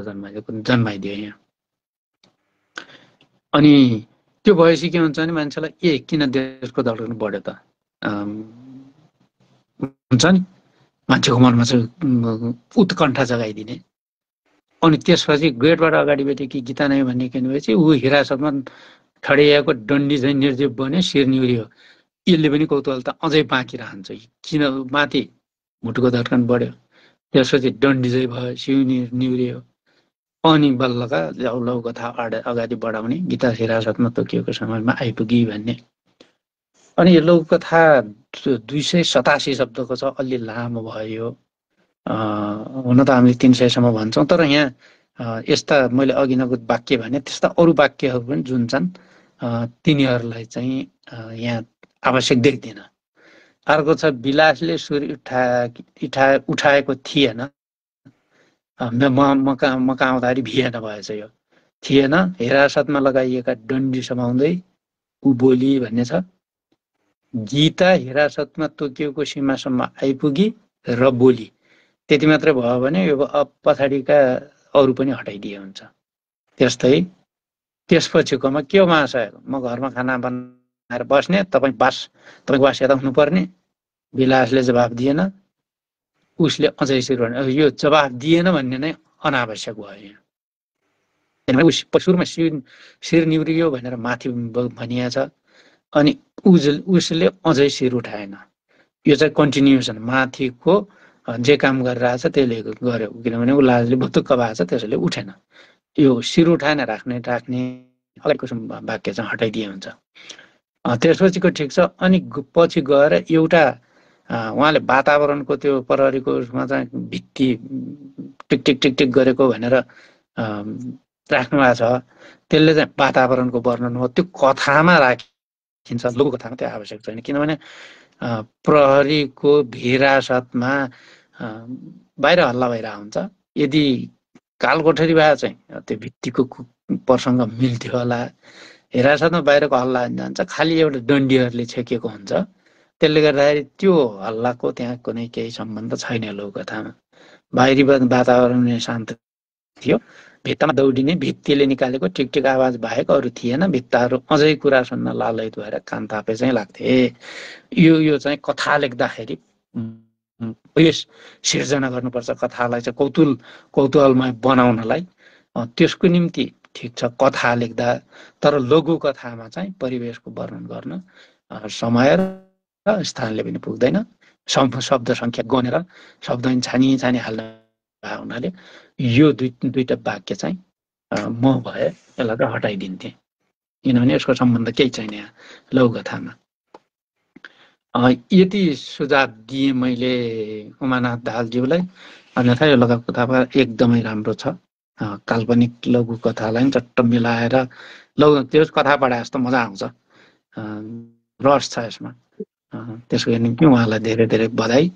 जन्माइदियो यहाँ। अनि त्यो भएपछि के हुन्छ भने मान्छेलाई किन देशको धड्कन बढ्यो त हुन्छ नि, मान्छेको मनमा चाहिँ उत्कण्ठा जगाइदिने। अनि त्यसपछि गेटबाट अगाडि बढेकी गीता नै भन्ने के भएपछि ऊ हिरासतमा ठडिएको डन्डी चाहिँ निर्जीव बन्यो, शिर निहुरियो। यसले पनि कौतूहल त अझै बाँकी रहन्छ, किन माथि मुटुको धड्कन बढ्यो, त्यसपछि डन्डी चाहिँ भयो, शिर निहुरियो। अनि बल्लका लौ कथा अगाडि बढाउने, गीता हिरासतमा तोकिएको समयमा आइपुगी भन्ने। अनि यो लौ कथा 287 शब्दको छ, अलि लामो भयो। हुन त हामीले 300सम्म भन्छौँ, तर यहाँ यस्ता मैले अघि नगद वाक्य भने त्यस्ता अरू वाक्यहरू पनि जुन छन् तिनीहरूलाई चाहिँ यहाँ आवश्यक देख्दिन। अर्को छ विलासले सुर उठाएको थिएन, म कहाँ आउँदाखेरि भिएन भएछ, यो थिएन। हिरासतमा लगाइएका डन्डी समाउँदै ऊ बोली भन्ने छ। गीता हिरासतमा तोकिएको सीमासम्म आइपुगी र बोली, त्यति मात्रै भयो भने यो पछाडिका अरू पनि हटाइदिए हुन्छ। त्यस्तै त्यसपछिकोमा के हो महाशय, म घरमा खाना बनाएर बस्ने, तपाईँको वास यता हुनुपर्ने। विलासले जवाफ दिएन, उसले अझै यो जवाफ दिएन भन्ने नै अनावश्यक भयो। सुरुमा शिर निहुरियो भनेर माथि भनिएको छ, अनि उसले अझै शिर उठाएन। यो चाहिँ कन्टिन्युएसन, माथिको जे काम गरिरहेछ त्यसले गर्यो, किनभने ऊ लाजले भुतुक्क भएको छ, त्यसैले उठेन। यो शिर उठाएन राख्ने अगाडिको वाक्य चाहिँ हटाइदिए हुन्छ। त्यसपछिको ठिक छ। अनि पछि गएर एउटा उहाँले वातावरणको त्यो प्रहरीको उसमा चाहिँ भित्ति टिक टिक टिक टिक गरेको भनेर राख्नु भएको छ, त्यसले चाहिँ वातावरणको वर्णन हो। त्यो कथामा राखिन्छ, लघु कथामा त्यो आवश्यक छैन, किनभने प्रहरीको हिरासतमा बाहिर हल्ला भइरहेको हुन्छ। यदि कालकोठरी भए चाहिँ त्यो भित्तिको प्रसङ्ग मिल्थ्यो होला। हिरासतमा बाहिरको हल्ला जान्छ, खालि एउटा डन्डीहरूले छेकेको हुन्छ, त्यसले गर्दाखेरि त्यो हल्लाको त्यहाँ कुनै केही सम्बन्ध छैन लघु कथामा। बाहिरी वातावरण शान्त थियो, भित्तामा दौडिने भित्तीले निकालेको टिक टिक आवाज बाहेक अरू थिएन। भित्ताहरू अझै कुरा सुन्न लालयित भएर कान तापे चाहिँ लाग्थे। यो चाहिँ कथा लेख्दाखेरि यस सिर्जना गर्नुपर्छ, कथालाई चाहिँ कौतूहलमय बनाउनलाई। त्यसको निम्ति ठिक छ कथा लेख्दा, तर लघु कथामा चाहिँ परिवेशको वर्णन गर्न समय र स्थानले पनि पुग्दैन। शब्द सङ्ख्या गनेर शब्द छानी हाल्न हुनाले यो दुईटा वाक्य चाहिँ म भए यसलाई त हटाइदिन्थेँ, किनभने यसको सम्बन्ध केही छैन यहाँ लघु कथामा। यति सुझाव दिएँ मैले उमानाथ दाहालज्यूलाई। अन्यथा यो लघु कथा एकदमै राम्रो छ। काल्पनिक लघु कथालाई चट्ट मिलाएर त्यो कथा पढाए जस्तो मजा आउँछ, रस छ यसमा। त्यसको निम्ति उहाँलाई धेरै धेरै बधाई।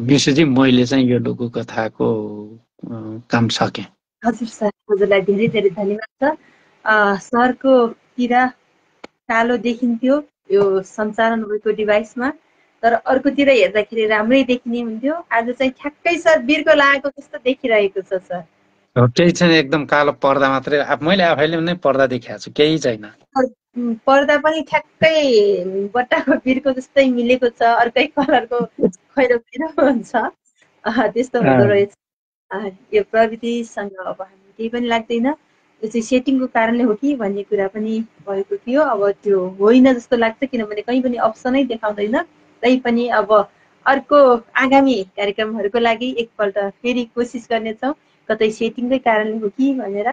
मिसुजी, मैले चाहिँ यो लघु कथाको काम सकेँ। हजुर सर, हजुरलाई धेरै धेरै धन्यवाद छ। सरको तिर कालो देखिन्थ्यो यो सञ्चालन भएको डिभाइसमा, तर अर्कोतिर हेर्दाखेरि राम्रै देखिने हुन्थ्यो। आज चाहिँ ठ्याक्कै सर बिर्को लागेको जस्तो देखिरहेको छ सर। केही छैन, एकदम कालो पर्दा मात्रै। मैले आफैले नै पर्दा देखाएको छु, केही छैन। पर्दा पनि ठ्याक्कै बट्टाको बिर्को जस्तै मिलेको छ, अर्कै कलरको खैरो खैरो हुन्छ, त्यस्तो हुँदो रहेछ। यो प्रविधिसँग अब हामी केही पनि लाग्दैन, यो चाहिँ सेटिङको कारणले हो कि भन्ने कुरा पनि भएको थियो। अब त्यो होइन जस्तो लाग्छ, किनभने कहीँ पनि अप्सनै देखाउँदैन। तैपनि अब अर्को आगामी कार्यक्रमहरूको लागि एकपल्ट फेरि कोसिस गर्नेछौँ, कतै सेटिङकै कारणले हो कि भनेर,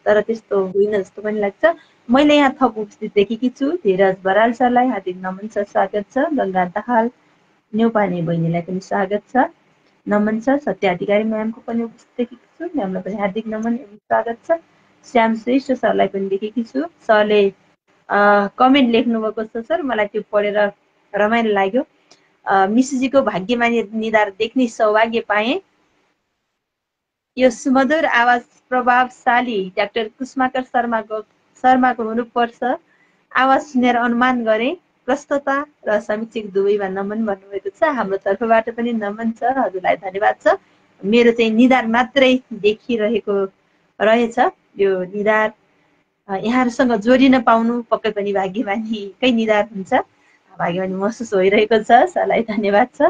तर त्यस्तो होइन जस्तो पनि लाग्छ। मैले यहाँ थप उपस्थित देखेकी छु। धीरज बराल सरलाई हार्दिक नमन छ, स्वागत छ। गङ्गा दाहाल न्यौपाने बहिनीलाई पनि स्वागत छ, नमन छ। सत्य अधिकारी म्यामको पनि उपस्थित देखेकी छु, म्यामलाई पनि हार्दिक नमन एवं स्वागत छ। श्याम श्रेष्ठ सरलाई पनि देखेकी छु। सरले कमेन्ट लेख्नुभएको छ सर, मलाई त्यो पढेर रमाइलो लाग्यो। मिसुजीको भाग्यमानी निधार देख्ने सौभाग्य पाएँ। यो सुमधुर आवाज प्रभावशाली डाक्टर कुसुमाकर शर्माको हुनुपर्छ। आवाज सुनेर अनुमान गरे। प्रस्तोता र समीक्षक दुवैमा नमन भन्नुभएको छ। हाम्रो तर्फबाट पनि नमन छ, हजुरलाई धन्यवाद छ। मेरो चाहिँ निधार मात्रै देखिरहेको रहेछ। यो निधार यहाँहरूसँग जोडिन पाउनु पक्कै पनि भाग्यमानीकै निधार हुन्छ, भाग्यमानी महसुस भइरहेको छ। सरलाई धन्यवाद छ।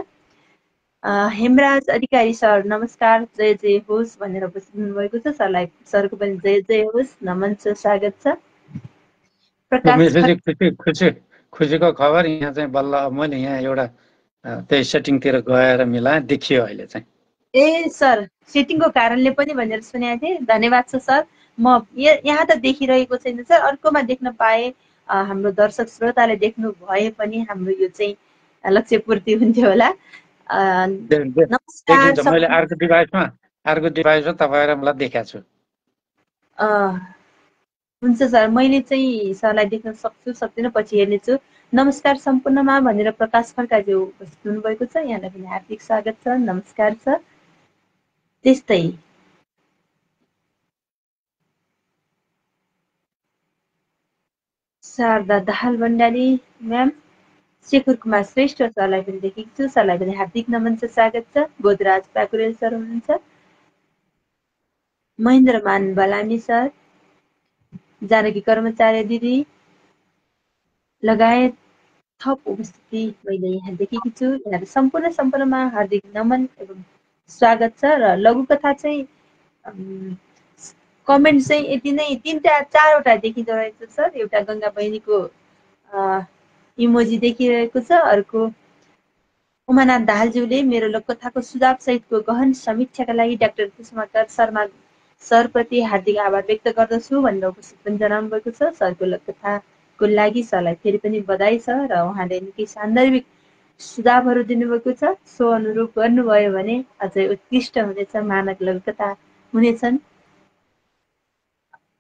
हेमराज अधिकारी सर नमस्कार, जय जय होस् भनेर बसिदिनु भएको छ। सरलाई, सरको पनि जय जय होस्, नमन छ, स्वागत छ। खुसीको खबर यहाँ चाहिँ बल्ल मैले यहाँ एउटा त्यही सेटिङतिर गएर मिलाएँ, देखियो अहिले चाहिँ। ए सर, सेटिङको कारणले पनि भनेर सुनेको थिएँ, धन्यवाद छ सर। म यहाँ त देखिरहेको छैन सर, अर्कोमा देख्न पाए हाम्रो दर्शक श्रोताले देख्नु भए पनि हाम्रो यो चाहिँ लक्ष्य पूर्ति हुन्थ्यो होला। नमस्कार। मैले अर्को डिभाइसमा तपाईँलाई मलाई देखाएको छु। हुन्छ सर, मैले चाहिँ सरलाई देख्न सक्छु सक्दिनँ, पछि हेर्नेछु। नमस्कार सम्पूर्णमा भनेर प्रकाश खड्काज्यू उपस्थित हुनुभएको छ, यहाँलाई पनि हार्दिक स्वागत छ, नमस्कार छ। त्यस्तै शारदा दाहाल भण्डारी म्याम, शेखर कुमार श्रेष्ठ सरलाई पनि देखेको छु, सरलाई पनि हार्दिक नमन छ, स्वागत छ। बोधराज पाकुरेल सर हुनुहुन्छ, महेन्द्रमान बलामी सर, जानकी कर्मचारी दिदी लगायत थप उपस्थिति मैले यहाँ देखेकी छु। यहाँहरू सम्पूर्णमा हार्दिक नमन एवं स्वागत छ। र लघुकथा चाहिँ कमेन्ट चाहिँ यति नै 3-4वटा देखिँदो रहेछ सर। एउटा गङ्गा बहिनीको इमोजी देखिरहेको छ, अर्को उमानाथ दाहालज्यूले मेरो लोककथाको सुझाव सहितको गहन समीक्षाका लागि डाक्टर कुसुमाकर शर्मा सरप्रति हार्दिक आभार व्यक्त गर्दछु भनेर उपस्थित पनि जनाउनु भएको छ। सरको लोककथाको लागि सरलाई फेरि पनि बधाई छ र उहाँले निकै सान्दर्भिक सुझावहरू दिनुभएको छ। सो अनुरूप गर्नुभयो भने अझै उत्कृष्ट हुनेछ, मानक लघुकथा हुनेछन्।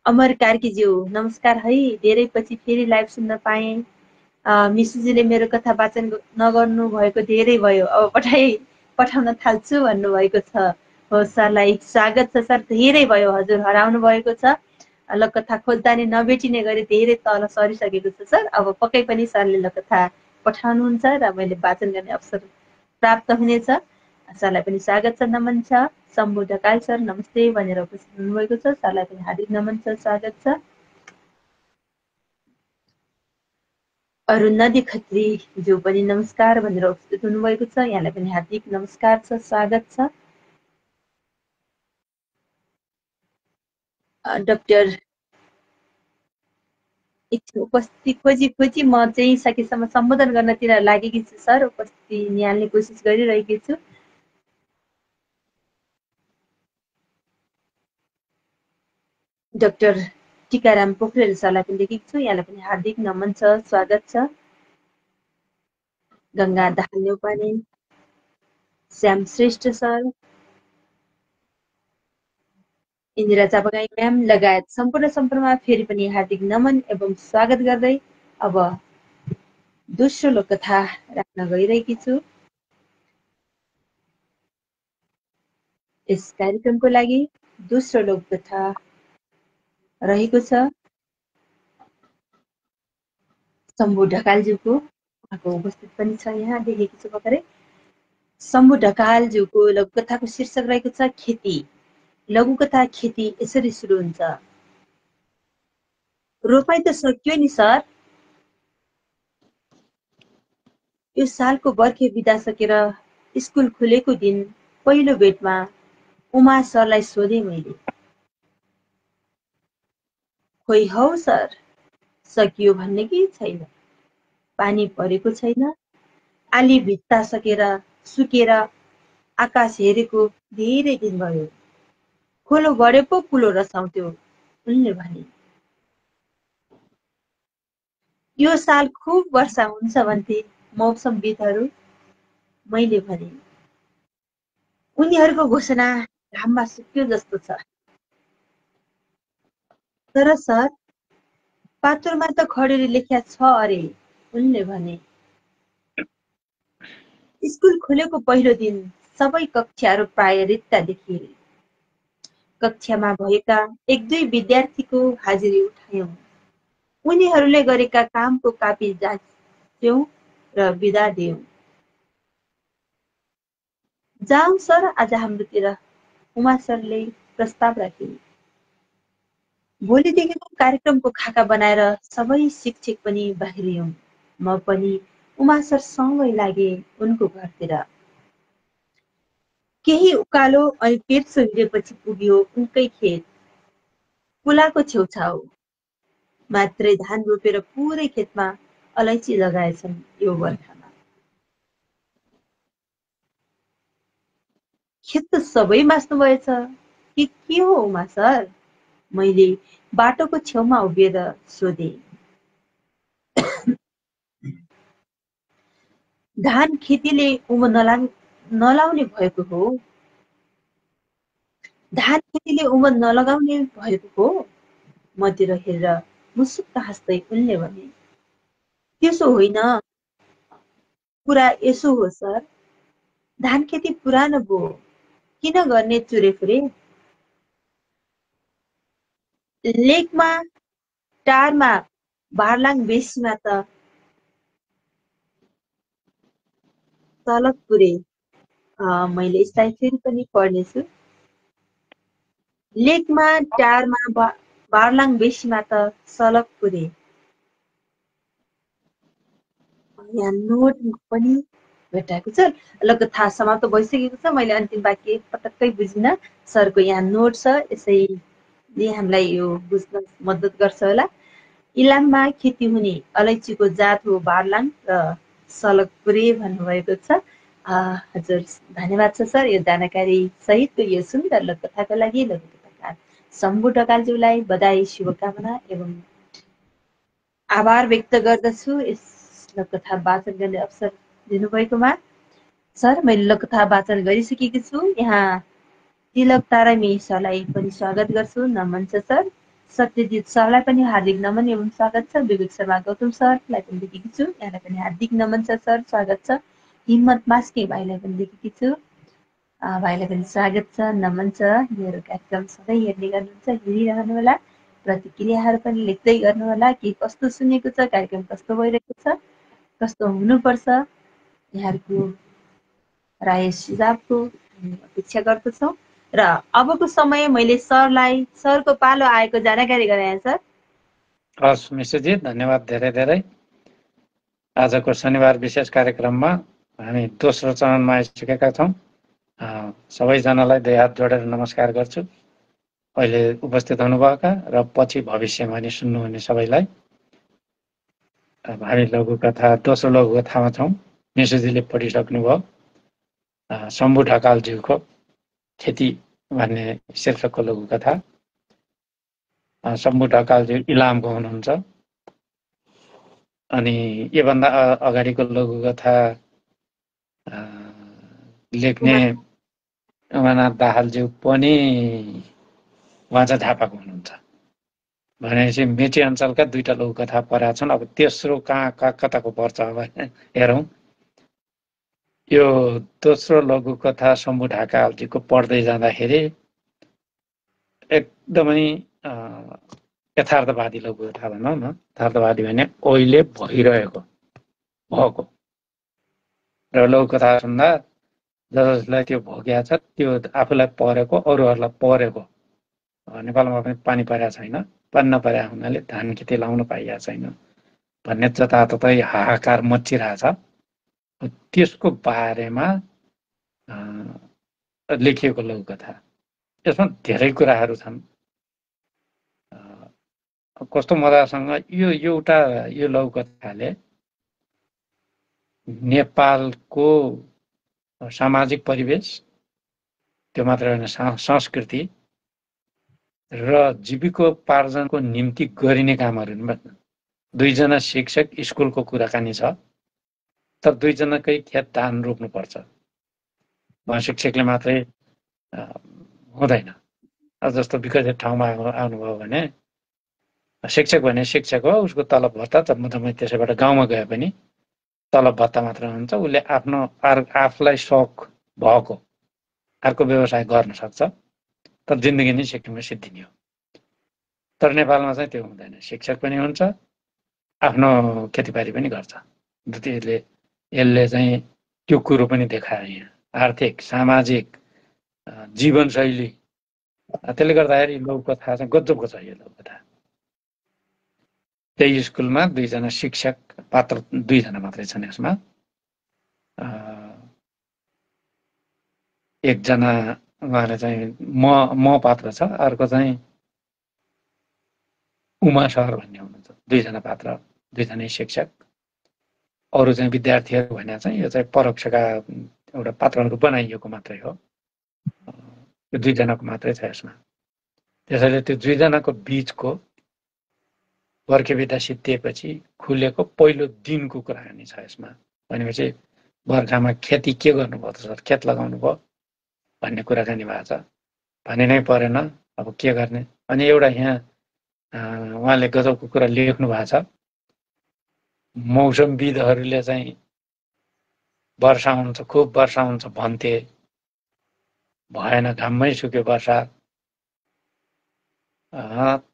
अमर कार्कीज्यू नमस्कार है, धेरै पछि फेरि लाइभ सुन्न पाएँ। मिसुजीले मेरो कथा वाचन नगर्नु भएको धेरै भयो, अब पठाउन थाल्छु भन्नुभएको छ। हो, सरलाई स्वागत छ सर, धेरै भयो, हजुर हराउनु भएको छ। लोककथा खोज्दा नि नभेटिने गरी धेरै तल सरिसकेको छ सर। अब पक्कै पनि सरले लोककथा पठाउनुहुन्छ र मैले वाचन गर्ने अवसर प्राप्त हुनेछ। सरलाई पनि स्वागत छ, नमन छ। शम्भु ढकाल सर नमस्ते भनेर उपस्थित हुनुभएको छ, सरलाई पनि हार्दिक नमन छ, स्वागत छ। अरुण नदी खत्री जो पनि नमस्कार भनेर उपस्थित हुनुभएको छ, यहाँलाई पनि हार्दिक नमस्कार छ, स्वागत छ। डाक्टर उपस्थिति खोजी म चाहिँ सकेसम्म सम्बोधन गर्नतिर लागेकी छु सर, उपस्थिति निहाल्ने कोसिस गरिरहेकी छु। डाक्टर टिकाराम पोखरेल सरलाई पनि देखेको छु, यहाँलाई पनि हार्दिक नमन छ, स्वागत छ। गङ्गा दाहाल न्यौपाने, श्याम श्रेष्ठ सर, इन्दिरा चापागाई म्याम लगायत सम्पूर्ण सम्पूर्णमा फेरि पनि हार्दिक नमन एवं स्वागत गर्दै अब दोस्रो लोककथा राख्न गइरहेकी छु। यस कार्यक्रमको लागि दोस्रो लोककथा रहेको छ शम्भु ढकालज्यूको। उहाँको उपस्थित पनि छ, यहाँ देखेकी छु भर्खरै। शम्भु ढकालज्यूको लघुकथाको शीर्षक रहेको छ खेती। लघुकथा खेती यसरी सुरु हुन्छ। रोपाई त सकियो नि सर। यो सालको बर्खे बिदा सकेर स्कुल खुलेको दिन पहिलो भेटमा उमा सरलाई सोधेँ मैले। खोइ हौ सर, सकियो भन्ने कि छैन। पानी परेको छैन। आली भित्ता सकेर सुकेर आकाश हेरेको धेरै दिन भयो। खोलो बढे पो कुलो रसाउँथ्यो, उनले भने। यो साल खुब वर्षा हुन्छ भन्थे मौसमविदहरू, मैले भने। उनीहरूको घोषणा घाममा सुक्यो जस्तो छ। तर सर, पात्रोमा त खडेरी लेख्या छ अरे, उनले भने। स्कुल खुलेको पहिलो दिन सबै कक्षाहरू प्राय रित्ता देखिए। कक्षामा भएका एक दुई विद्यार्थीको हाजिरी उठायौं। उनीहरूले गरेका कामको कापी जाँच्यौं र बिदा दियौं। जाउँ सर आज हाम्रोतिर, उमा सरले प्रस्ताव राखे। भोलिदेखिको कार्यक्रमको खाका बनाएर सबै शिक्षक पनि बाहिरियौं। म पनि उमा सरसँगै लागे उनको घरतिर। केही उकालो अनि तेर्सो हिँडेपछि पुग्यो उनकै खेत। पुलाको छेउछाउ मात्रै धान रोपेर पुरै खेतमा अलैँची लगाएछन् यो बर्खामा। खेत त सबै मास्नु भएछ कि के हो उमा सर? मैले बाटोको छेउमा उभिएर सोधे। धान खेतीले उमो नलाउने भएको हो। धान खेतीले उमर नलगाउने भएको हो। मतिर हेरेर मुसुक्क हाँस्दै उनले भने। त्यसो होइन, कुरा यसो हो सर। धान खेती पुरानो भयो, किन गर्ने चुरेफुरे? लेकमा टारमा बार्लाङ बेसीमा त तलब पुरे। मैले यसलाई फेरि पनि पढ्नेछु। लेकमा टारमा बार्लाङ बेसीमा त सलक पुरे। यहाँ नोट पनि भेटाएको छ। ल कथा समाप्त भइसकेको छ। मैले अन्तिम वाक्य पटक्कै बुझिनँ। सरको यहाँ नोट छ, यसैले हामीलाई यो बुझ्न मद्दत गर्छ होला। इलाममा खेती हुने अलैँचीको जात हो बार्लाङ र सलकपुरे भन्नुभएको छ। हजुर धन्यवाद छ सर, यो जानकारी सहितको यो सुन्दर लोककथाको लागि। लोककथाकार शम्भु ढकालज्यूलाई बधाई, शुभकामना एवं आभार व्यक्त गर्दछु यस लोककथा वाचन गर्ने अवसर दिनुभएकोमा। सर, मैले लोककथा वाचन गरिसकेकी छु। यहाँ तिलक तारामी सरलाई पनि स्वागत गर्छु, नमन छ सर। सत्यजित सरलाई पनि हार्दिक नमन एवं स्वागत छ। विवेक शर्मा गौतम सरलाई पनि देखेकी छु, यहाँलाई पनि हार्दिक नमन छ सर, स्वागत छ। हिम्मत मास्के भाइलाई पनि देखेकी छु, भाइलाई पनि स्वागत छ, नमन छ। मेरो कार्यक्रम सधैँ हेर्ने गर्नुहुन्छ, हेरिरहनु होला। प्रतिक्रियाहरू पनि लेख्दै गर्नु होला, के कस्तो सुनेको छ, कार्यक्रम कस्तो भइरहेको छ, कस्तो हुनुपर्छ, यहाँहरूको राय सुझावको अपेक्षा गर्दछौँ। र अबको समय मैले सरको पालो आएको जानकारी गराएँ सर। हस् मिसुजी, धन्यवाद धेरै धेरै। आजको शनिबार विशेष कार्यक्रममा हामी दोस्रो चरणमा आइसकेका छौँ। सबैजनालाई दुई हात जोडेर नमस्कार गर्छु। अहिले उपस्थित हुनुभएका र पछि भविष्यमा नि सुन्नुहुने सबैलाई। हामी लघुकथा दोस्रो लघुकथामा छौँ। मिसुजीले पढिसक्नुभयो शम्भु ढकालज्यूको खेती भन्ने शीर्षकको लघुकथा। शम्भु ढकालज्यू इलामको हुनुहुन्छ। अनि योभन्दा अगाडिको लघुकथा लेख्ने उमानाथ दाहालज्यू पनि उहाँ चाहिँ झापाको हुनुहुन्छ। भनेपछि मेची अञ्चलका 2टा लघुकथा परेका छन्। अब तेस्रो कताको पर्छ अब हेरौँ। यो दोस्रो लघुकथा शम्भु ढाकालजीको पढ्दै जाँदाखेरि एकदमै यथार्थवादी लघुकथा भनौँ न। यथार्थवादी भने अहिले भएको र लघुकथा सुन्दा जसलाई त्यो भोग्या छ त्यो आफूलाई परेको अरूहरूलाई परेको। नेपालमा पनि पानी परेको छैन, पानी नपरेको हुनाले धान खेती लाउन पाइएको छैन भन्ने जताततै हाहाकार मचिरहेछ। त्यसको बारेमा लेखिएको लघुकथा। यसमा धेरै कुराहरू छन्। कस्तो मजासँग यो लघुकथाले नेपालको सामाजिक परिवेश, त्यो मात्र होइन संस्कृति र जीविकोपार्जनको निम्ति गरिने कामहरू। 2जना शिक्षक स्कुलको कुराकानी छ, तर 2जनाकै खेत धान रोप्नुपर्छ। उहाँ शिक्षकले मात्रै हुँदैन। जस्तो विकसित ठाउँमा आउनुभयो भने शिक्षक भने शिक्षक हो, उसको तलब भत्ता जम्मै त्यसैबाट गाउँमा गए पनि तलब भत्ता मात्र हुन्छ। उसले आफूलाई शौक भएको अर्को व्यवसाय गर्न सक्छ, तर जिन्दगी नै सिक्किममा सिद्धिने हो। तर नेपालमा चाहिँ त्यो हुँदैन। शिक्षक पनि हुन्छ, आफ्नो खेतीपाती पनि गर्छ। यसले चाहिँ त्यो कुरो पनि देखायो यहाँ, आर्थिक सामाजिक जीवनशैली। त्यसले गर्दाखेरि लघुकथा चाहिँ गजबको छ। यो लघुकथा त्यही स्कुलमा 2जना शिक्षक पात्र, 2जना मात्रै छन् यसमा। एकजना उहाँले चाहिँ म पात्र छ, अर्को चाहिँ उमा सर भन्ने हुनुहुन्छ। 2जना पात्र, 2जना शिक्षक, अरू चाहिँ विद्यार्थीहरू भने चाहिँ यो चाहिँ परोक्षका एउटा पात्रहरू बनाइएको मात्रै हो। यो 2जनाको मात्रै छ यसमा। त्यसैले त्यो 2जनाको बिचको बर्खे विधा सिद्धिएपछि खुलेको पहिलो दिनको कुराकानी छ यसमा। भनेपछि बर्खामा खेती के गर्नुभयो त सर, खेत लगाउनु भयो भन्ने कुराकानी भएको छ। भने नै परेन, अब के गर्ने। अनि एउटा यहाँ उहाँले गजबको कुरा लेख्नु भएको छ। मौसमविदहरूले चाहिँ वर्षा हुन्छ, खुब वर्षा हुन्छ भन्थे, भएन, घाममै सुक्यो वर्षा।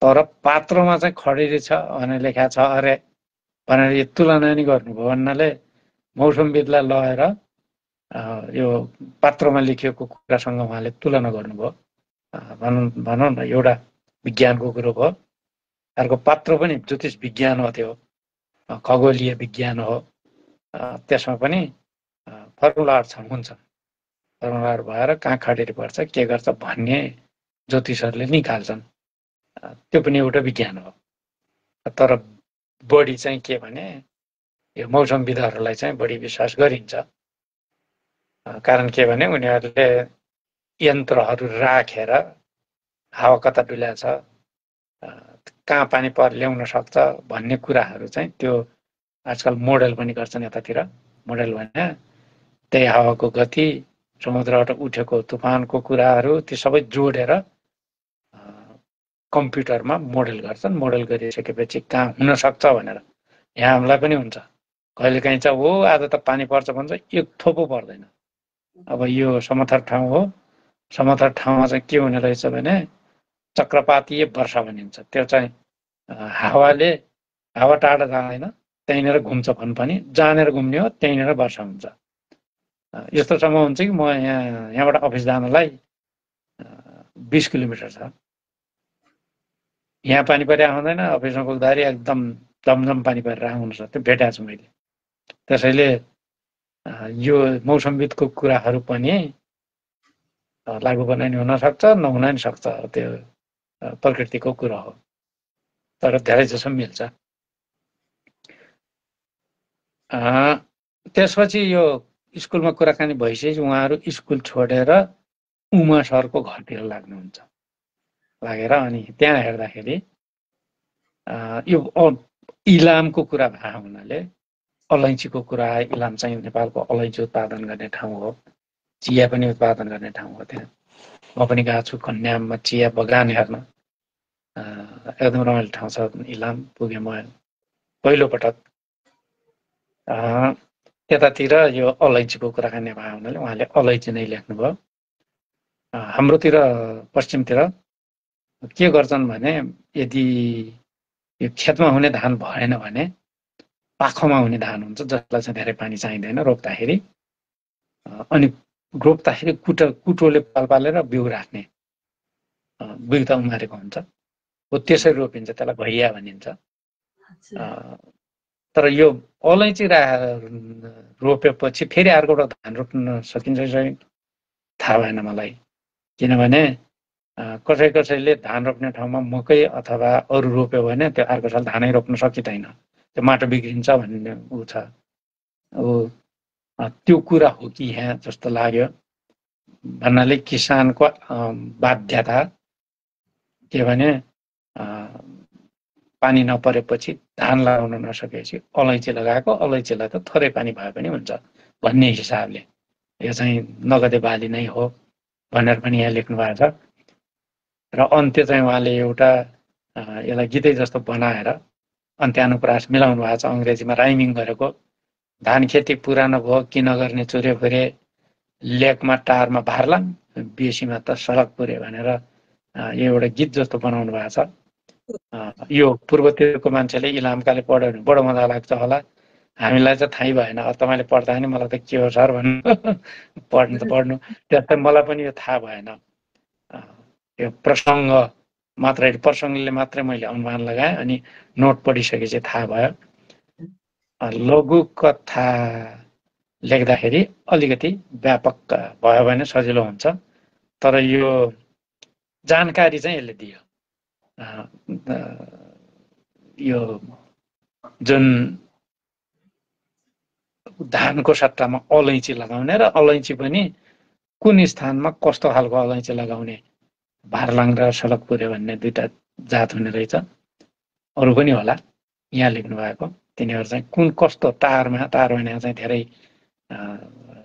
तर पात्रमा चाहिँ खडेरी छ भनेर लेखा छ अरे भनेर यो तुलना नि गर्नुभयो भन्नाले मौसमविदलाई लगेर यो पात्रमा लेखिएको कुरासँग उहाँले तुलना गर्नुभयो। भनौँ न, एउटा विज्ञानको कुरो भयो, अर्को पात्र पनि ज्योतिष विज्ञान हो, त्यो खगोलीय विज्ञान हो। त्यसमा पनि फर्मुलाहरू हुन्छ। फर्मुलाहरू भएर कहाँ खडेरी पर्छ, के गर्छ भन्ने ज्योतिषहरूले निकाल्छन्। त्यो पनि एउटा विज्ञान हो। तर बढी चाहिँ के भने यो मौसमविदहरूलाई चाहिँ बढी विश्वास गरिन्छ। कारण के भने उनीहरूले यन्त्रहरू राखेर हावा कता डुल्या छ, कहाँ पानी ल्याउन सक्छ भन्ने कुराहरू चाहिँ त्यो आजकल मोडेल पनि गर्छन्। यतातिर मोडेल भने त्यही हावाको गति, समुद्रबाट उठेको तुफानको कुराहरू, त्यो सबै जोडेर कम्प्युटरमा मोडेल गर्छन्। मोडेल गरिसकेपछि कहाँ हुन सक्छ भनेर। यहाँ हामीलाई पनि हुन्छ, कहिलेकाहीँ चाहिँ हो आज त पानी पर्छ भन्छ, एक थोपो पर्दैन। अब यो समथर ठाउँ हो, समथर ठाउँमा चाहिँ के हुने रहेछ भने चक्रपातीय वर्षा भनिन्छ। त्यो चाहिँ हावा टाढा जाँदैन, त्यहीँनिर घुम्छ भन् पनि, जहाँनिर घुम्ने हो त्यहीँनिर वर्षा हुन्छ। यस्तोसम्म हुन्छ कि म यहाँबाट अफिस जानलाई 20 किलोमिटर छ, यहाँ पानी परेर आउँदैन, अफिसमा पुग्दाखेरि एकदम जमजम पानी परेर आउनु छ। त्यो भेटाएको छु मैले। त्यसैले यो मौसमविदको कुराहरू पनि लागू बनाइने हुन सक्छ, नहुन नि सक्छ। त्यो प्रकृतिको कुरा हो, तर धेरै जसो मिल्छ। त्यसपछि यो स्कुलमा कुराकानी भइसकेपछि उहाँहरू स्कुल छोडेर उमा सरको घरतिर लाग्नुहुन्छ। लागेर अनि त्यहाँ हेर्दाखेरि यो इलामको कुरा भएको हुनाले अलैँचीको कुरा, इलाम चाहिँ नेपालको अलैँची उत्पादन गर्ने ठाउँ हो, चिया पनि उत्पादन गर्ने ठाउँ हो। त्यहाँ म पनि गएको छु कन्याममा चिया बगान हेर्न। एकदम रमाइलो ठाउँ छ इलाम, पुगेँ म पहिलोपटक। त्यतातिर यो अलैँचीको कुराकानी भयो हुनाले उहाँले अलैँची नै लेख्नुभयो। हाम्रोतिर पश्चिमतिर के गर्छन् भने यदि यो खेतमा हुने धान भएन भने पाखोमा हुने धान हुन्छ जसलाई चाहिँ धेरै पानी चाहिँदैन रोप्दाखेरि, अनि रोप्दाखेरि कुटोले पालेर बिउ राख्ने, बिउ त उमारेको हुन्छ, हो त्यसरी रोपिन्छ, त्यसलाई भैया भनिन्छ। तर यो अलैँची रोपेपछि फेरि अर्को धान रोप्न सकिन्छ थाहा भएन मलाई, किनभने कसैले धान रोप्ने ठाउँमा मकै अथवा अरू रोप्यो भने त्यो अर्को साल धानै रोप्न सकिँदैन, त्यो माटो बिग्रिन्छ भन्ने ऊ छ। त्यो कुरा हो कि यहाँ जस्तो लाग्यो। भन्नाले किसानको बाध्यता के भने पानी नपरेपछि धान लगाउन नसकेपछि अलैँची लगाएको, अलैँचीलाई त थोरै पानी भए पनि हुन्छ भन्ने हिसाबले यो चाहिँ नगदे बाली नै हो भनेर पनि यहाँ लेख्नु भएको छ। र अन्त्य चाहिँ उहाँले एउटा यसलाई गीतै जस्तो बनाएर अन्त्यानुप्रास मिलाउनु भएको छ, अङ्ग्रेजीमा राइमिङ गरेको। धान खेती पुरानो भयो किन गर्ने चुरे फुरे, लेकमा टारमा भारलाङ, बेसीमा त सडक पुरे भनेर यो एउटा गीत जस्तो बनाउनु भएको छ। यो पूर्वतिरको मान्छेले इलामकाले पढ्यो भने बडो मजा लाग्छ होला, हामीलाई चाहिँ थाहै भएन। तपाईँले पढ्दा नि मलाई त के हो सर भन्नु, पढ्नु त पढ्नु, त्यस्तै मलाई पनि यो थाहा भएन। यो प्रसङ्ग मात्रै, प्रसङ्गले मात्रै मैले अनुमान लगाएँ, अनि नोट पढिसकेपछि थाहा भयो। लघु कथा लेख्दाखेरि अलिकति व्यापक भयो भने सजिलो हुन्छ, तर यो जानकारी चाहिँ यसले दियो। यो जुन धानको सट्टामा अलैँची लगाउने र अलैँची पनि कुन स्थानमा कस्तो खालको अलैँची लगाउने, भारलाङ र सडकपुरे भन्ने दुईटा जात हुने रहेछ, अरू पनि होला यहाँ लेख्नु भएको। तिनीहरू चाहिँ कुन कस्तो टारमा, टार भने चाहिँ धेरै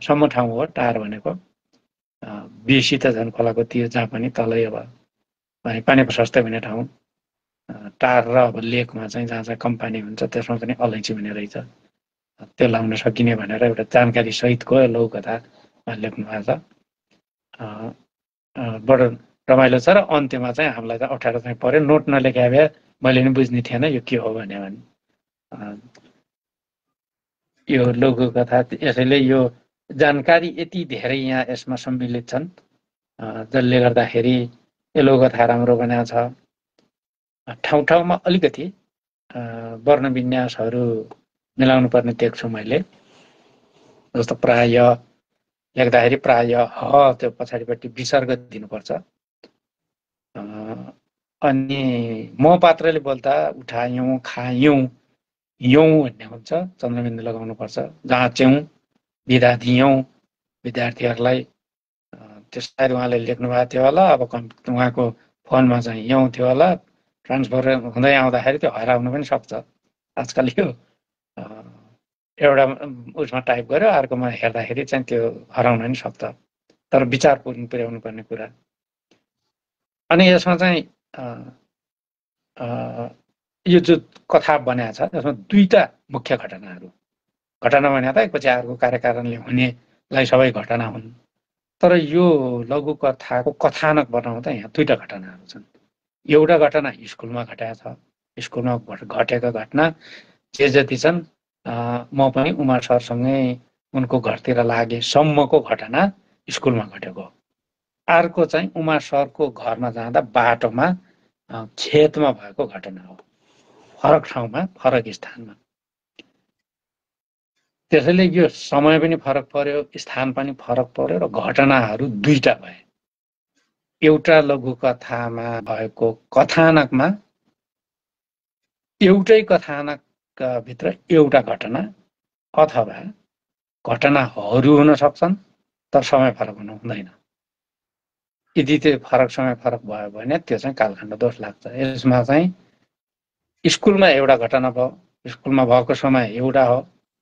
सम्म ठाउँ हो टार भनेको, बेसी त झन् खोलाको त्यो जहाँ पनि तलै अब पानी प्रशस्तै हुने ठाउँ, टार र अब लेकमा चाहिँ जहाँ चाहिँ कम पानी हुन्छ त्यसमा पनि अलैँची हुने रहेछ, त्यो लाउन सकिने भनेर एउटा जानकारी सहितको लघुकथा लेख्नु भएको छ। बडो रमाइलो छ। र अन्त्यमा चाहिँ हामीलाई चाहिँ अप्ठ्यारो चाहिँ पर्यो, नोट नलेखे भए मैले नि बुझ्ने थिएन यो के हो भने यो लघुकथा। यसैले यो जानकारी यति धेरै यहाँ यसमा सम्मिलित छन् जसले गर्दाखेरि यो लघुकथा राम्रो बनाएको छ। ठाउँ ठाउँमा अलिकति वर्ण विन्यासहरू मिलाउनु पर्ने देख्छु मैले, जस्तो प्राय लेख्दाखेरि प्राय ह त्यो पछाडिपट्टि विसर्ग दिनुपर्छ। अनि म पात्रले बोल्दा उठायौँ, खायौँ, यौँ भन्ने हुन्छ, चन्द्रबिन्दु लगाउनु पर्छ। जाँच्यौँ, बिदा दियौँ विद्यार्थीहरूलाई, त्यो सायद उहाँले लेख्नु भएको थियो होला। अब उहाँको फोनमा चाहिँ यौँ थियो होला, ट्रान्सफर हुँदै आउँदाखेरि त्यो हराउनु पनि सक्छ। आजकल यो एउटा उसमा टाइप गर्यो, अर्कोमा हेर्दाखेरि चाहिँ त्यो हराउन पनि सक्छ, तर विचारपूर्ण पुर्याउनु पर्ने कुरा। अनि यसमा चाहिँ यो जो कथा बनाएको छ त्यसमा दुईटा मुख्य घटनाहरू, घटना भने त एकपछि अर्को कार्यकारणले हुनेलाई सबै घटना हुन्, तर यो लघु कथाको कथानक बनाउँदा यहाँ दुईटा घटनाहरू छन्। एउटा घटना स्कुलमा घटेको छ, स्कुलमा घटेको घटना जे जति छन् म पनि उमा सरसँगै उनको घरतिर लागे सम्मको घटना स्कुलमा घटेको। अर्को चाहिँ उमा सरको घरमा जाँदा बाटोमा खेतमा भएको घटना हो, फरक ठाउँमा फरक स्थानमा। त्यसैले यो समय पनि फरक पर्यो, स्थान पनि फरक पर्यो र घटनाहरू दुईटा भए। एउटा लघुकथामा भएको कथानकमा एउटै कथानकभित्र एउटा घटना अथवा घटनाहरू हुन सक्छन्, तर समय फरक हुनु हुँदैन। यदि त्यो फरक समय फरक भयो भने त्यो चाहिँ कालखण्ड दोष लाग्छ। यसमा चाहिँ स्कुलमा एउटा घटना भयो, स्कुलमा भएको समय एउटा हो,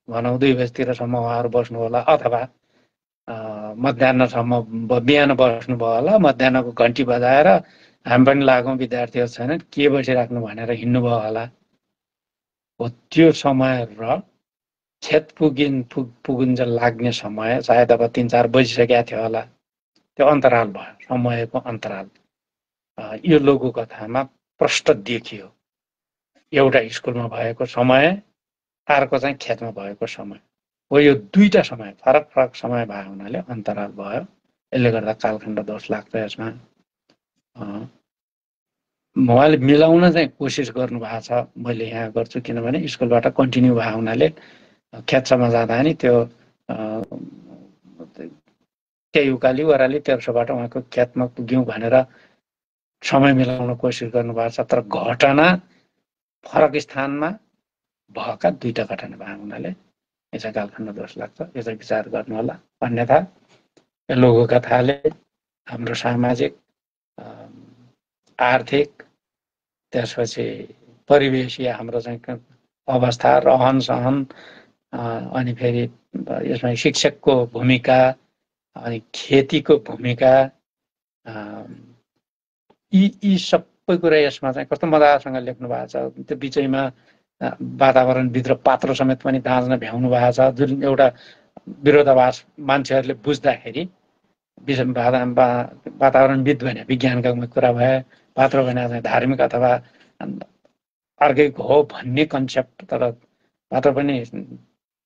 भनौँ 2 बजीतिरसम्म उहाँहरू बस्नु होला, अथवा मध्याहसम्म बिहान बस्नुभयो होला, मध्याहको घन्टी बजाएर हामी पनि लागौँ विद्यार्थीहरू छैनन् के बसिराख्नु भनेर हिँड्नुभयो होला। हो त्यो समय र खेत पुगिन्जेल लाग्ने समय सायद अब 3-4 बजिसकेको थियो होला। त्यो अन्तराल भयो, समयको अन्तराल यो लघु कथामा प्रष्ट देखियो। एउटा स्कुलमा भएको समय, अर्को चाहिँ खेतमा भएको समय हो। यो दुईटा समय फरक फरक समय भएको हुनाले अन्तराल भयो। यसले गर्दा कालखण्ड दोष लाग्छ यसमा। उहाँले मिलाउन चाहिँ कोसिस गर्नुभएको छ, मैले यहाँ गर्छु, किनभने स्कुलबाट कन्टिन्यू भएको हुनाले खेतसम्म जाँदा नि त्यो केही उकाली ओह्राली तेर्सोबाट उहाँको खेतमा पुग्यौँ भनेर समय मिलाउन कोसिस गर्नुभएको छ। तर घटना फरक स्थानमा भएका दुईटा घटना भएको हुनाले यो चाहिँ कालखण्ड दोष लाग्छ। यो चाहिँ विचार गर्नु होला। अन्यथा लघु कथाले हाम्रो सामाजिक, आर्थिक, त्यसपछि परिवेशीय हाम्रो चाहिँ अवस्था, रहन सहन, अनि फेरि यसमा शिक्षकको भूमिका, अनि खेतीको भूमिका, यी सबै कुरा यसमा चाहिँ कस्तो मजासँग लेख्नु भएको छ। त्यो बिचैमा वातावरणभित्र पात्र समेत पनि दाँच्न भ्याउनु भएको छ, जुन एउटा विरोधाभास मान्छेहरूले बुझ्दाखेरि वातावरणविद भने विज्ञानका कुरा भए, पात्र भने चाहिँ धार्मिक अथवा अर्कैको हो भन्ने कन्सेप्ट, तर पात्र पनि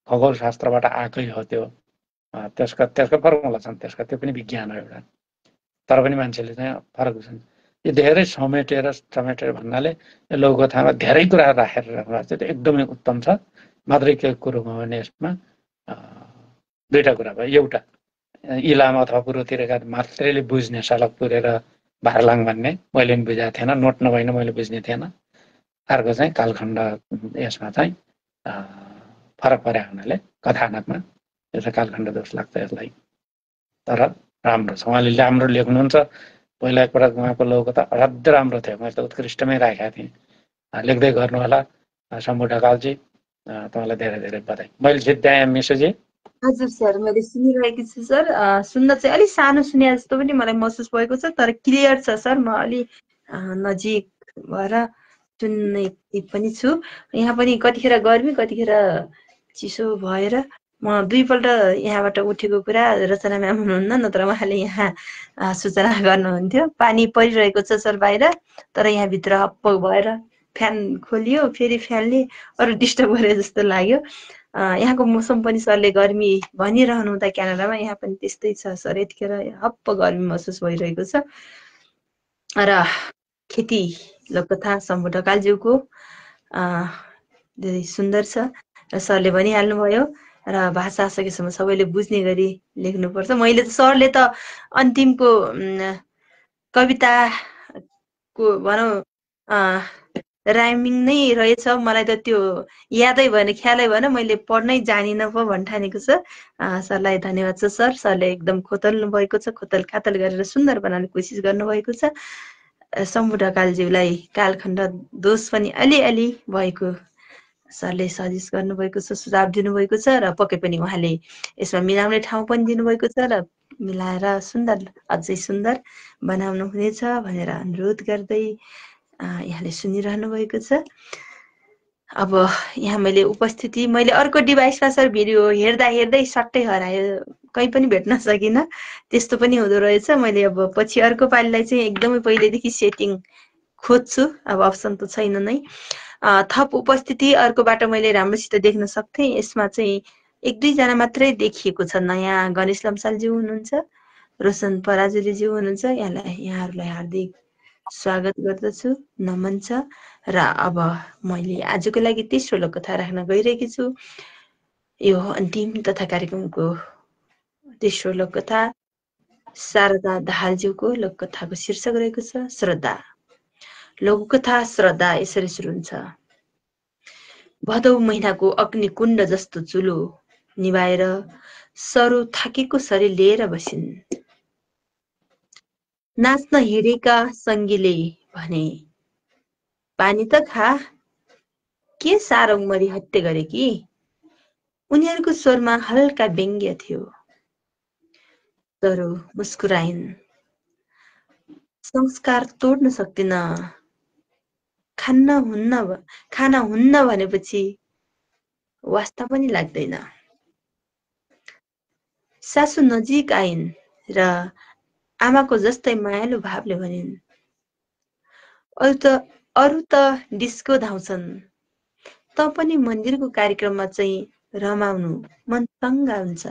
खगोलशास्त्रबाट आएकै हो। त्यो त्यसका फर्मुला छन्, त्यो पनि विज्ञान हो एउटा। तर पनि मान्छेले चाहिँ फरक बुझ्छन्। यो धेरै समेटेर भन्नाले यो लघु कथामा धेरै कुराहरू राखेर राख्नु चाहिँ त्यो एकदमै उत्तम छ। मात्रै के कुरोमा भने यसमा दुईटा कुरा भयो। एउटा इलाम अथवा पूर्वतिरका मात्रैले बुझ्ने सलक पुरेर भारलाङ भन्ने मैले पनि बुझाएको थिएन, नोट नभइन मैले बुझ्ने थिएन। अर्को चाहिँ कालखण्ड यसमा चाहिँ फरक परेको हुनाले कथानकमा यो चाहिँ कालखण्ड दोष लाग्छ यसलाई। तर राम्रो छ, उहाँले राम्रो लेख्नुहुन्छ। पहिला एकपल्ट उहाँको लघु कथा असाध्यै राम्रो थियो, मैले त उत्कृष्टमै राखेको थिएँ। लेख्दै गर्नु होला शम्भु ढकालजी, तपाईँलाई धेरै धेरै बधाई। मैले जित्याएँ मिसोजी। हजुर सर, मैले सुनिरहेको छु सर। सुन्न चाहिँ अलिक सानो सुने जस्तो पनि मलाई महसुस भएको छ, तर क्लियर छ सर। म अलि नजिक भएर सुन्ने पनि छु। यहाँ पनि कतिखेर गर्मी कतिखेर चिसो भएर म दुईपल्ट यहाँबाट उठेको कुरा रचना म्याम हुनुहुन्न, नत्र उहाँले यहाँ सूचना गर्नुहुन्थ्यो। पानी परिरहेको छ सर बाहिर, तर यहाँभित्र हप्प भएर फ्यान खोलियो, फेरि फ्यानले अरू डिस्टर्ब गरे जस्तो लाग्यो। यहाँको मौसम पनि सरले गर्मी भनिरहनु हुँदा क्यानाडामा यहाँ पनि त्यस्तै छ सर। यतिखेर हप्प गर्मी महसुस भइरहेको छ। र खेती लोककथा शम्भु ढकालज्यूको धेरै सुन्दर छ र सरले भनिहाल्नुभयो र भाषा सकेसम्म सबैले बुझ्ने गरी लेख्नुपर्छ। मैले त सरले त अन्तिमको कविताको भनौँ राइमिङ नै रहेछ, मलाई त त्यो यादै भएन, ख्यालै भएन, मैले पढ्नै जानिनँ पो भन्ठानेको छ। सरलाई धन्यवाद छ सर। सरले एकदम खोतल्नु भएको छ, खोतल खातल गरेर सुन्दर बनाउने कोसिस गर्नुभएको छ। शम्भु ढकालज्यूलाई कालखण्ड दोष पनि अलिअलि भएको सरले सजेस्ट गर्नुभएको छ, सुझाव दिनुभएको छ, र पक्कै पनि उहाँले यसमा मिलाउने ठाउँ पनि दिनुभएको छ र मिलाएर सुन्दर, अझै सुन्दर बनाउनु हुनेछ भनेर अनुरोध गर्दै यहाँले सुनिरहनु भएको छ। अब यहाँ मैले उपस्थिति, मैले अर्को डिभाइसमा सर भिडियो हेर्दा हेर्दै सट्टै हरायो, कहीँ पनि भेट्न सकिनँ। त्यस्तो पनि हुँदो रहेछ। मैले अब पछि अर्को पालिलाई चाहिँ एकदमै पहिलेदेखि सेटिङ खोज्छु, अब अप्सन त छैन नै। थप उपस्थिति अर्कोबाट मैले राम्रोसित देख्न सक्थेँ। यसमा चाहिँ 1-2 जना मात्रै देखिएको छ। नयाँ गणेश लम्सालज्यू हुनुहुन्छ, रोशन पराजुलीज्यू हुनुहुन्छ। यहाँहरूलाई हार्दिक स्वागत गर्दछु, नमन छ। र अब मैले आजको लागि तेस्रो लोककथा राख्न गइरहेकी छु। यो अन्तिम तथा कार्यक्रमको तेस्रो लोककथा शारदा दाहालज्यूको लोककथाको शीर्षक रहेको छ श्रद्धा। लघुकथा श्रद्धा यसरी सुरु हुन्छ। भदौ महिनाको अग्निकुण्ड जस्तो चुलो निभाएर सरो थाकेको शरीर लिएर बसिन्। नाच्न हिँडेका सङ्गीले भने, पानी त खा, के साह्रो मरी हत्या गरे कि? उनीहरूको स्वरमा हल्का व्यङ्ग्य थियो। सरो मुस्कुराइन्। संस्कार तोड्न सक्दिन। खाना हुन्न भनेपछि वास्ता पनि लाग्दैन। सासु नजिक आइन् र आमाको जस्तै मायालु भावले भनिन्, अरू त डिस्को धाउँछन्, त पनि मन्दिरको कार्यक्रममा चाहिँ रमाउनु मन तङ्गा हुन्छ।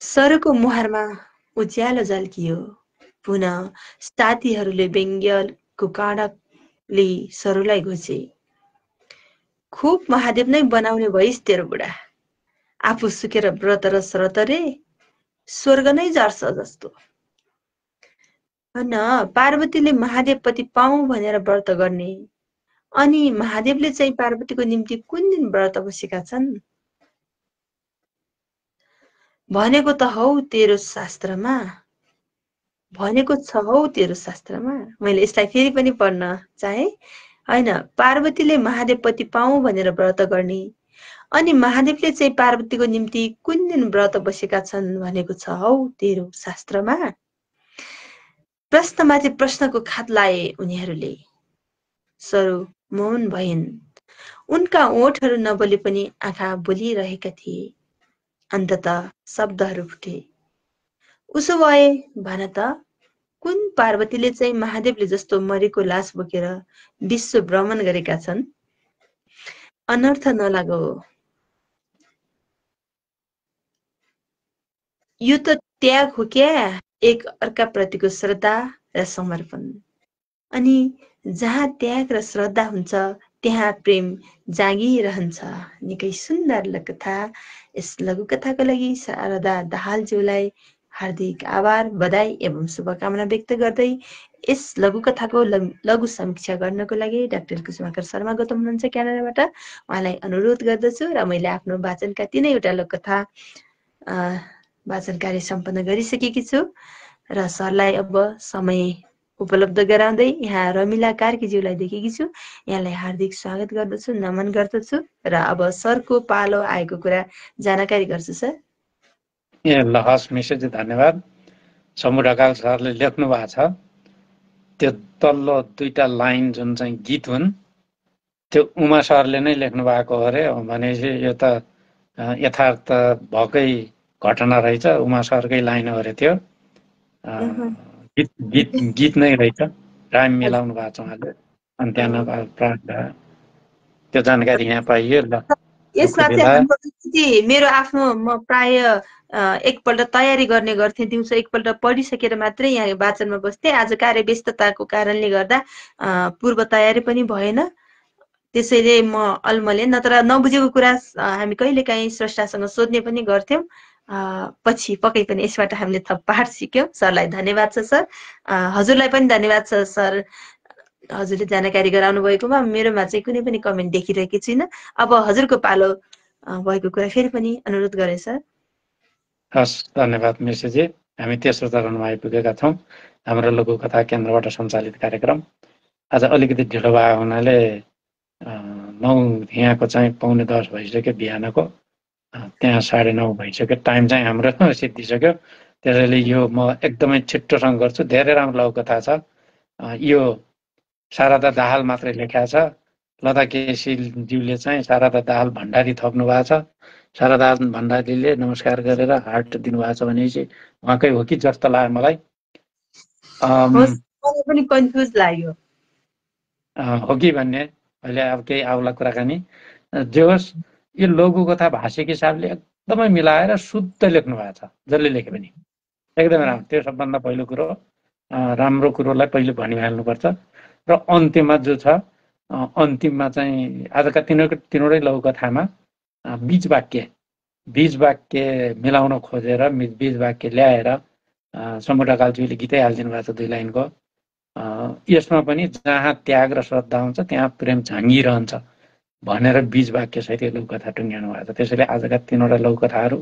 सरोको मुहारमा उज्यालो झल्कियो। पुनः साथीहरूले व्यङ्ग्यको काँडाले सरोलाई घोचे। खुब महादेव नै बनाउने भइस् तेरो बुढा। आफू सुकेर व्रत र श्रत रे स्वर्ग नै झर्छ जस्तो। न पार्वतीले महादेवपति पाऊँ भनेर व्रत गर्ने, अनि महादेवले चाहिँ पार्वतीको निम्ति कुन दिन व्रत बसेका छन्? भनेको त हौ तेरो शास्त्रमा, भनेको छ हौ तेरो शास्त्रमा। मैले यसलाई फेरि पनि पढ्न चाहे। हैन, पार्वतीले महादेवपति पाऊँ भनेर व्रत गर्ने, अनि महादेवले चाहिँ पार्वतीको निम्ति कुन दिन व्रत बसेका छन् भनेको छ हौ तेरो शास्त्रमा। प्रश्नमाथि प्रश्नको खात लाए उनीहरूले। सरो मौन भइन्। उनका ओठहरू नबोले पनि आँखा बोलिरहेका थिए। अन्ततः शब्दहरू फुटे। उसो भए भन त, कुन पार्वतीले चाहिँ महादेवले जस्तो मरेको लास बोकेर विश्व भ्रमण गरेका छन्? अनर्थ नलागो, यो त त्याग हो क्या, एक अर्काप्रतिको श्रद्धा र समर्पण। अनि जहाँ त्याग र श्रद्धा हुन्छ त्यहाँ प्रेम जागिरहन्छ। निकै सुन्दर लघुकथा। यस लघुकथाको लागि शारदा दाहालज्यूलाई हार्दिक आभार, बधाई एवं शुभकामना व्यक्त गर्दै यस लघुकथाको लघु समीक्षा गर्नको लागि डाक्टर कुसुमाकर शर्मा गौतम हुनुहुन्छ क्यानाडाबाट। उहाँलाई अनुरोध गर्दछु र मैले आफ्नो वाचनका 3वटा लघुकथा वाचन कार्य सम्पन्न गरिसकेकी छु र सरलाई अब समय उपलब्ध गराउँदै यहाँ रमिला कार्कीज्यूलाई देखेकी छु। यहाँलाई हार्दिक स्वागत गर्दछु, नमन गर्दछु र अब सरको पालो आएको कुरा जानकारी गर्छु। सर ए ल, हस् मिसेजी, धन्यवाद। समु ढकाल सरले लेख्नु भएको छ, त्यो तल्लो 2टा लाइन जुन चाहिँ गीत हुन् त्यो उमा सरले नै लेख्नु भएको हो अरे। भनेपछि यो त यथार्थ भएकै घटना रहेछ, उमा सरकै लाइन हो अरे त्यो। गीत नै रहेछ, टाइम मिलाउनु भएको छ उहाँले। अनि त्यहाँ त्यो जानकारी यहाँ पाइयो। ल, यसमा चाहिँ मेरो आफ्नो म प्राय एकपल्ट तयारी गर्ने गर्थेँ, दिउँसो एकपल्ट पढिसकेर मात्रै यहाँ वाचनमा बस्थेँ। आज कार्य व्यस्तताको कारणले गर्दा पूर्व तयारी पनि भएन, त्यसैले म अल्मले। नत्र नबुझेको कुरा हामी कहिलेकाहीँ स्रष्टासँग सोध्ने पनि गर्थ्यौँ। पछि पक्कै पनि यसबाट हामीले थप पाठ सिक्यौँ। सरलाई धन्यवाद छ सर। हजुरलाई पनि धन्यवाद छ सर, हजुरले जानकारी गराउनु भएकोमा। मेरोमा चाहिँ कुनै पनि कमेन्ट देखिरहेकी छुइनँ। अब हजुरको पालो भएको कुरा फेरि पनि अनुरोध गरेँ सर। हस्, धन्यवाद मिसेजी। हामी तेस्रो चरणमा आइपुगेका छौँ। हाम्रो लघुकथा केन्द्रबाट सञ्चालित कार्यक्रम आज अलिकति ढिलो भएको हुनाले 9 यहाँको चाहिँ 9:45 भइसक्यो बिहानको, त्यहाँ 9:30 भइसक्यो। टाइम चाहिँ हाम्रो सिद्धिसक्यो। त्यसैले यो म एकदमै छिट्टोसँग गर्छु। धेरै राम्रो लघुकथा छ। यो शारदा दाहाल मात्रै लेखेको छ। लता केसीज्यूले चाहिँ शारदा दाहाल भण्डारी थप्नु भएको छ। शारदा भण्डारीले नमस्कार गरेर हार्ट दिनुभएको छ भनेपछि उहाँकै हो कि जस्तो लाग्यो मलाई। पनि कन्फ्युज लाग्यो हो कि भन्ने अहिले अब केही आउला कुराकानी। जे होस्, यो लघुकथा भाषिक हिसाबले एकदमै मिलाएर शुद्ध लेख्नु भएको छ, जसले लेखे पनि एकदमै राम्रो। त्यो सबभन्दा पहिलो कुरो, राम्रो कुरोलाई पहिले भनिहाल्नुपर्छ। र अन्त्यमा जो छ, अन्तिममा चाहिँ आजका तीनवटै लघुकथामा बीज वाक्य मिलाउन खोजेर बीज वाक्य ल्याएर समु ढकालज्यूले गीतै हालिदिनु भएको छ 2 लाइनको। यसमा पनि जहाँ त्याग र श्रद्धा हुन्छ त्यहाँ प्रेम झाँगिरहन्छ भनेर बीज वाक्य सहित यो लघुकथा टुङ्ग्याउनु भएको छ। त्यसैले आजका 3वटा लघुकथाहरू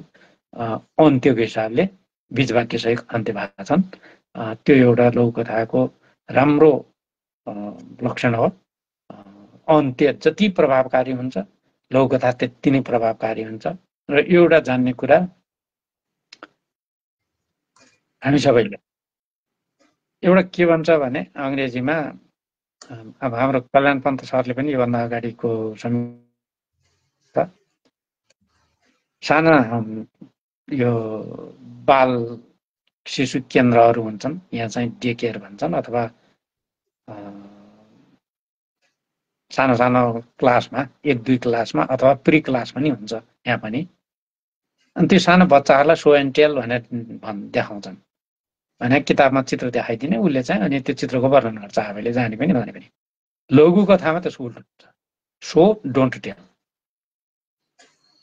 अन्त्यको हिसाबले बीज वाक्य सहित अन्त्य भएका छन्। त्यो एउटा लघुकथाको राम्रो लक्षण हो। अन्त्य जति प्रभावकारी हुन्छ लघुकथा त्यति नै प्रभावकारी हुन्छ। र एउटा जान्ने कुरा, हामी सबैले एउटा के भन्छ भने अङ्ग्रेजीमा अब हाम्रो कल्याण पन्त सरले पनि योभन्दा अगाडिको साना यो बाल शिशु केन्द्रहरू हुन्छन्, यहाँ चाहिँ डे केयर भन्छन्, अथवा सानो सानो क्लासमा 1-2 क्लासमा अथवा प्री क्लास पनि हुन्छ यहाँ पनि। अनि त्यो सानो बच्चाहरूलाई सो एन्ड टेल भनेर देखाउँछन्, भने किताबमा चित्र देखाइदिने उसले चाहिँ, अनि त्यो चित्रको वर्णन गर्छ हामीले जाने पनि भने पनि। लघु कथामा त्यसको उल्टो हुन्छ, सो डोन्ट टेल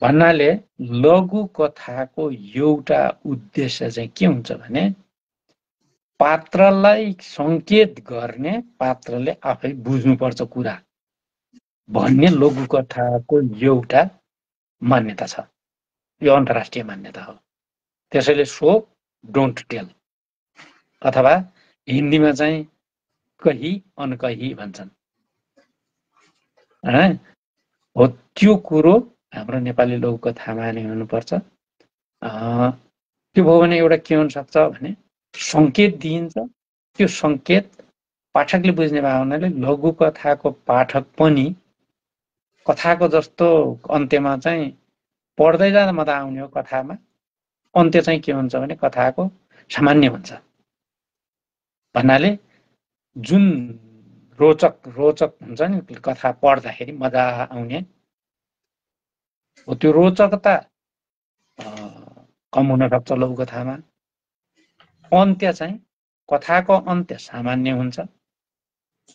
भन्नाले लघु कथाको एउटा उद्देश्य चाहिँ के हुन्छ भने पात्रलाई सङ्केत गर्ने, पात्रले आफै बुझ्नुपर्छ कुरा भन्ने लघु कथाको एउटा मान्यता छ। यो अन्तर्राष्ट्रिय मान्यता हो। त्यसैले सो डोन्ट टेल, अथवा हिन्दीमा चाहिँ कही अनकही भन्छन्। हो त्यो कुरो हाम्रो नेपाली लघु कथामा नै हुनुपर्छ। त्यो भयो भने एउटा के हुन सक्छ भने सङ्केत दिइन्छ, त्यो सङ्केत पाठकले बुझ्ने भावनाले लघु कथाको पाठक पनि कथाको जस्तो अन्त्यमा चाहिँ पढ्दै जाँदा मजा आउने हो। कथामा अन्त्य चाहिँ के हुन्छ भने कथाको सामान्य हुन्छ भन्नाले जुन रोचक हुन्छ नि कथा पढ्दाखेरि मजा आउने हो, त्यो रोचकता कम हुन सक्छ लघु कथामा। अन्त्य चाहिँ कथाको अन्त्य सामान्य हुन्छ,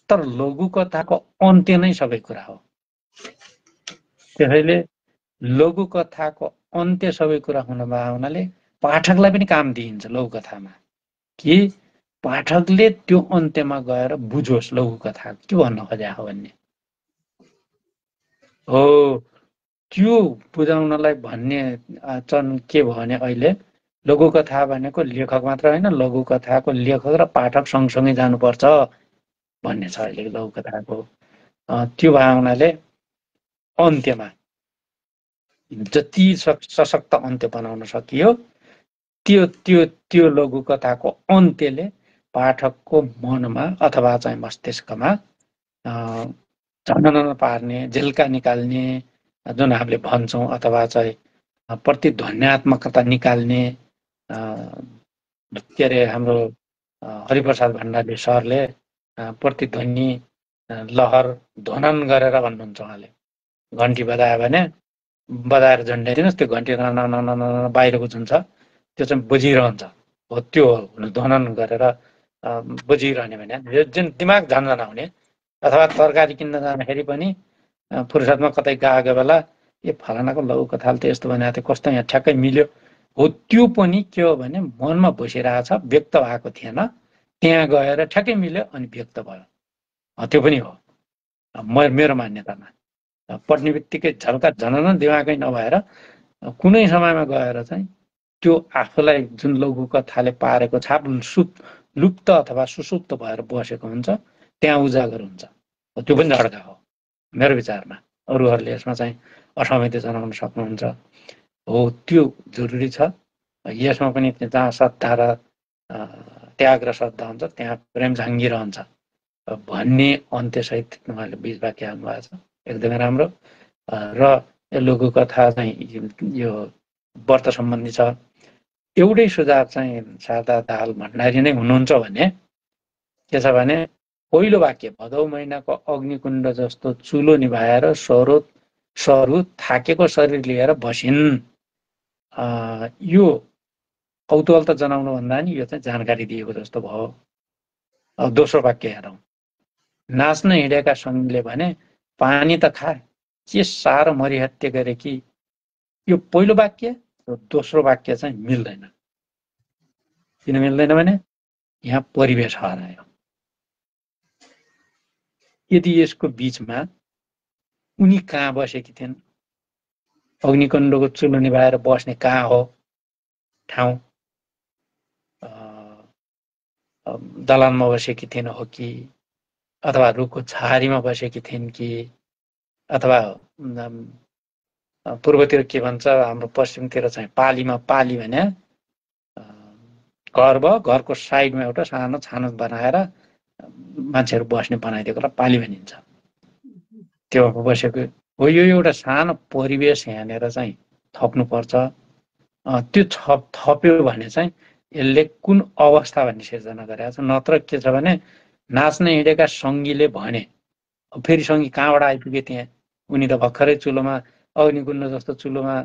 तर लघु कथाको अन्त्य नै सबै कुरा हो। त्यसैले लघु कथाको अन्त्य सबै कुरा हुन भावनाले पाठकलाई पनि काम दिइन्छ लघु कथामा, कि पाठकले त्यो अन्त्यमा गएर बुझोस् लघु कथा के भन्न खोजेको हो भन्ने हो। त्यो बुझाउनलाई भन्ने चाहिँ के भयो भने अहिले लघु कथा भनेको लेखक मात्र होइन, लघु कथाको लेखक र पाठक सँगसँगै जानुपर्छ भन्ने छ अहिले लघु कथाको। त्यो भावनाले अन्त्यमा जति सशक्त अन्त्य बनाउन सकियो त्यो त्यो त्यो लघु कथाको अन्त्यले पाठकको मनमा अथवा चाहिँ मस्तिष्कमा झनन पार्ने, झिल्का निकाल्ने जुन हामीले भन्छौँ, अथवा चाहिँ प्रतिध्वन्यात्मकता निकाल्ने, के अरे हाम्रो हरिप्रसाद भण्डारी सरले प्रतिध्वनि लहर ध्वनन गरेर भन्नुहुन्छ। उहाँले घन्टी बजायो भने बजाएर झन्ड्याइदिनुहोस्, त्यो घन्टी बाहिरको जुन छ त्यो चाहिँ बजिरहन्छ हो, त्यो ध्वनन गरेर बजिरहने भने जुन दिमाग झन्झन आउने। अथवा तरकारी किन्न जाँदाखेरि पनि फुर्सदमा कतै गएको बेला ए फलानाको लघु कथाले त यस्तो भनेको थियो, कस्तो यहाँ ठ्याक्कै मिल्यो हो, त्यो पनि के हो भने मनमा बसिरहेछ, व्यक्त भएको थिएन, त्यहाँ गएर ठ्याक्कै मिल्यो अनि व्यक्त भयो। त्यो पनि हो मेरो मान्यतामा। पढ्ने बित्तिकै झल्का झनन दिमागै नभएर कुनै समयमा गएर चाहिँ त्यो आफूलाई जुन लघु कथाले पारेको छाप लुप्त अथवा सुसुप्त भएर बसेको हुन्छ, त्यहाँ उजागर हुन्छ। त्यो पनि झड्का हो मेरो विचारमा। अरूहरूले यसमा चाहिँ असहमति जनाउन सक्नुहुन्छ हो, त्यो जरुरी छ। यसमा पनि जहाँ श्रद्धा र त्याग र श्रद्धा हुन्छ त्यहाँ प्रेम झाङ्गिरहन्छ भन्ने अन्त्यसहित उहाँले बीज वाक्य हाल्नुभएको छ, एकदमै राम्रो। र लघु कथा चाहिँ यो व्रत सम्बन्धी छ। एउटै सुझाव चाहिँ शारदा दाहाल भण्डारी नै हुनुहुन्छ भने के छ भने पहिलो वाक्य भदौ महिनाको अग्निकुण्ड जस्तो चुलो निभाएर सरू थाकेको शरीर लिएर बसिन्। यो कौतूहल त जनाउनु भन्दा नि यो चाहिँ जानकारी दिएको जस्तो भयो। दोस्रो वाक्य हेरौँ, नाच्न हिँडेका सङ्गीले भने पानी त खा, के साह्रो मरिहत्ते गरे कि। यो पहिलो वाक्य र दोस्रो वाक्य चाहिँ मिल्दैन। किन मिल्दैन भने यहाँ परिवेश हरायो। यदि यसको बीचमा उनी कहाँ बसेकी थिइन्, अग्निकुण्डको चुलो निभाएर बस्ने कहाँ हो ठाउँ, दलानमा बसेकी थिइन् हो कि, अथवा रुखको छहारीमा बसेकी थिइन् कि, अथवा पूर्वतिर के भन्छ हाम्रो पश्चिमतिर चाहिँ पालीमा, पाली भने घर भयो, घरको साइडमा एउटा सानो छानो बनाएर मान्छेहरू बस्ने बनाइदिएकोलाई पाली भनिन्छ। त्यो बसेको हो। यो एउटा सानो परिवेश यहाँनिर चाहिँ थप्नुपर्छ। त्यो थप्यो भने चाहिँ यसले कुन अवस्था भन्ने सिर्जना गरेको छ। नत्र के छ भने नाच्न हिँडेका सङ्गीले भने फेरि सङ्गी कहाँबाट आइपुगे त्यहाँ, उनी त भर्खरै चुलोमा अग्निकुण्ड जस्तो चुलोमा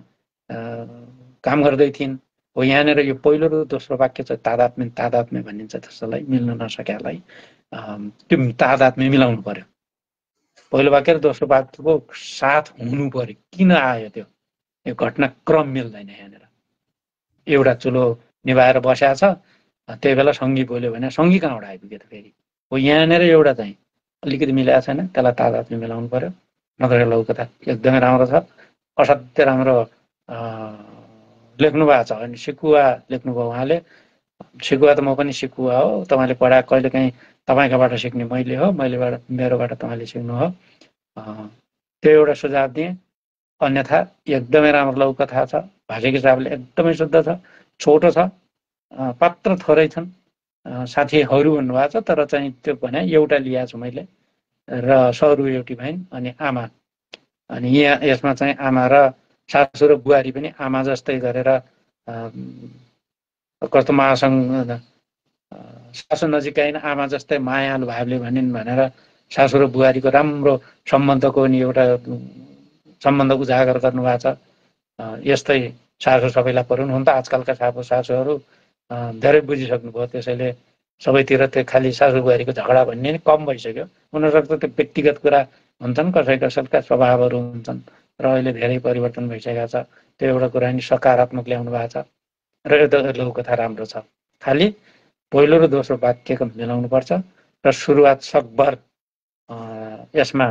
काम गर्दै थिइन्। हो यहाँनिर यो पहिलो र दोस्रो वाक्य चाहिँ तादात्म्य भनिन्छ त्यसलाई, मिल्न नसकेलाई त्यो तादात्म्य मिलाउनु पर्यो। पहिलो वाक्य र दोस्रो वाक्यको साथ हुनु पर्यो। किन आयो त्यो घटनाक्रम मिल्दैन यहाँनिर। एउटा चुलो निभाएर बसेको छ, त्यही बेला सङ्गी बोल्यो भने सङ्गी कहाँबाट आइपुग्यो त फेरि। हो यहाँनिर एउटा चाहिँ अलिकति मिलाएको छैन, त्यसलाई तादात्म्य मिलाउनु पर्यो। नत्र लौकथा एकदमै राम्रो छ, असाध्यै राम्रो लेख्नु भएको छ। अनि सिकुवा लेख्नुभयो उहाँले। सिकुवा त म पनि सिकुवा हो, तपाईँले पढाएको कहिलेकाहीँ तपाईँकोबाट सिक्ने मैले हो, मेरोबाट तपाईँले सिक्नु हो। त्यो एउटा सुझाव दिएँ। अन्यथा एकदमै राम्रो लौकथा छ, भाषिक हिसाबले एकदमै शुद्ध छ, छोटो छ, पात्र थोरै छन्। साथीहरू भन्नुभएको छ, तर चाहिँ त्यो भने एउटा लिएको छु मैले र सरू एउटी भइन् अनि आमा। अनि यहाँ यसमा चाहिँ आमा र सासु र बुहारी पनि आमा जस्तै गरेर कस्तो महासँग सासु नजिकै आमा जस्तै मायालु भावले भनिन् भनेर सासु र बुहारीको राम्रो सम्बन्धको नि एउटा सम्बन्ध उजागर गर्नुभएको छ। यस्तै सासु सबैलाई परुन्। हुन त आजकलका सासूहरू धेरै बुझिसक्नुभयो, त्यसैले सबैतिर त्यो खालि सासु बुहारीको झगडा भन्ने नि कम भइसक्यो। हुनसक्छ त्यो व्यक्तिगत कुरा हुन्छन्, कसैका स्वभावहरू हुन्छन् र अहिले धेरै परिवर्तन भइसकेको छ। त्यो एउटा कुरा नि सकारात्मक ल्याउनु भएको छ र यो लघुकथा राम्रो छ। खालि पहिलो र दोस्रो वाक्यको मिलाउनुपर्छ र सुरुवात सकभर यसमा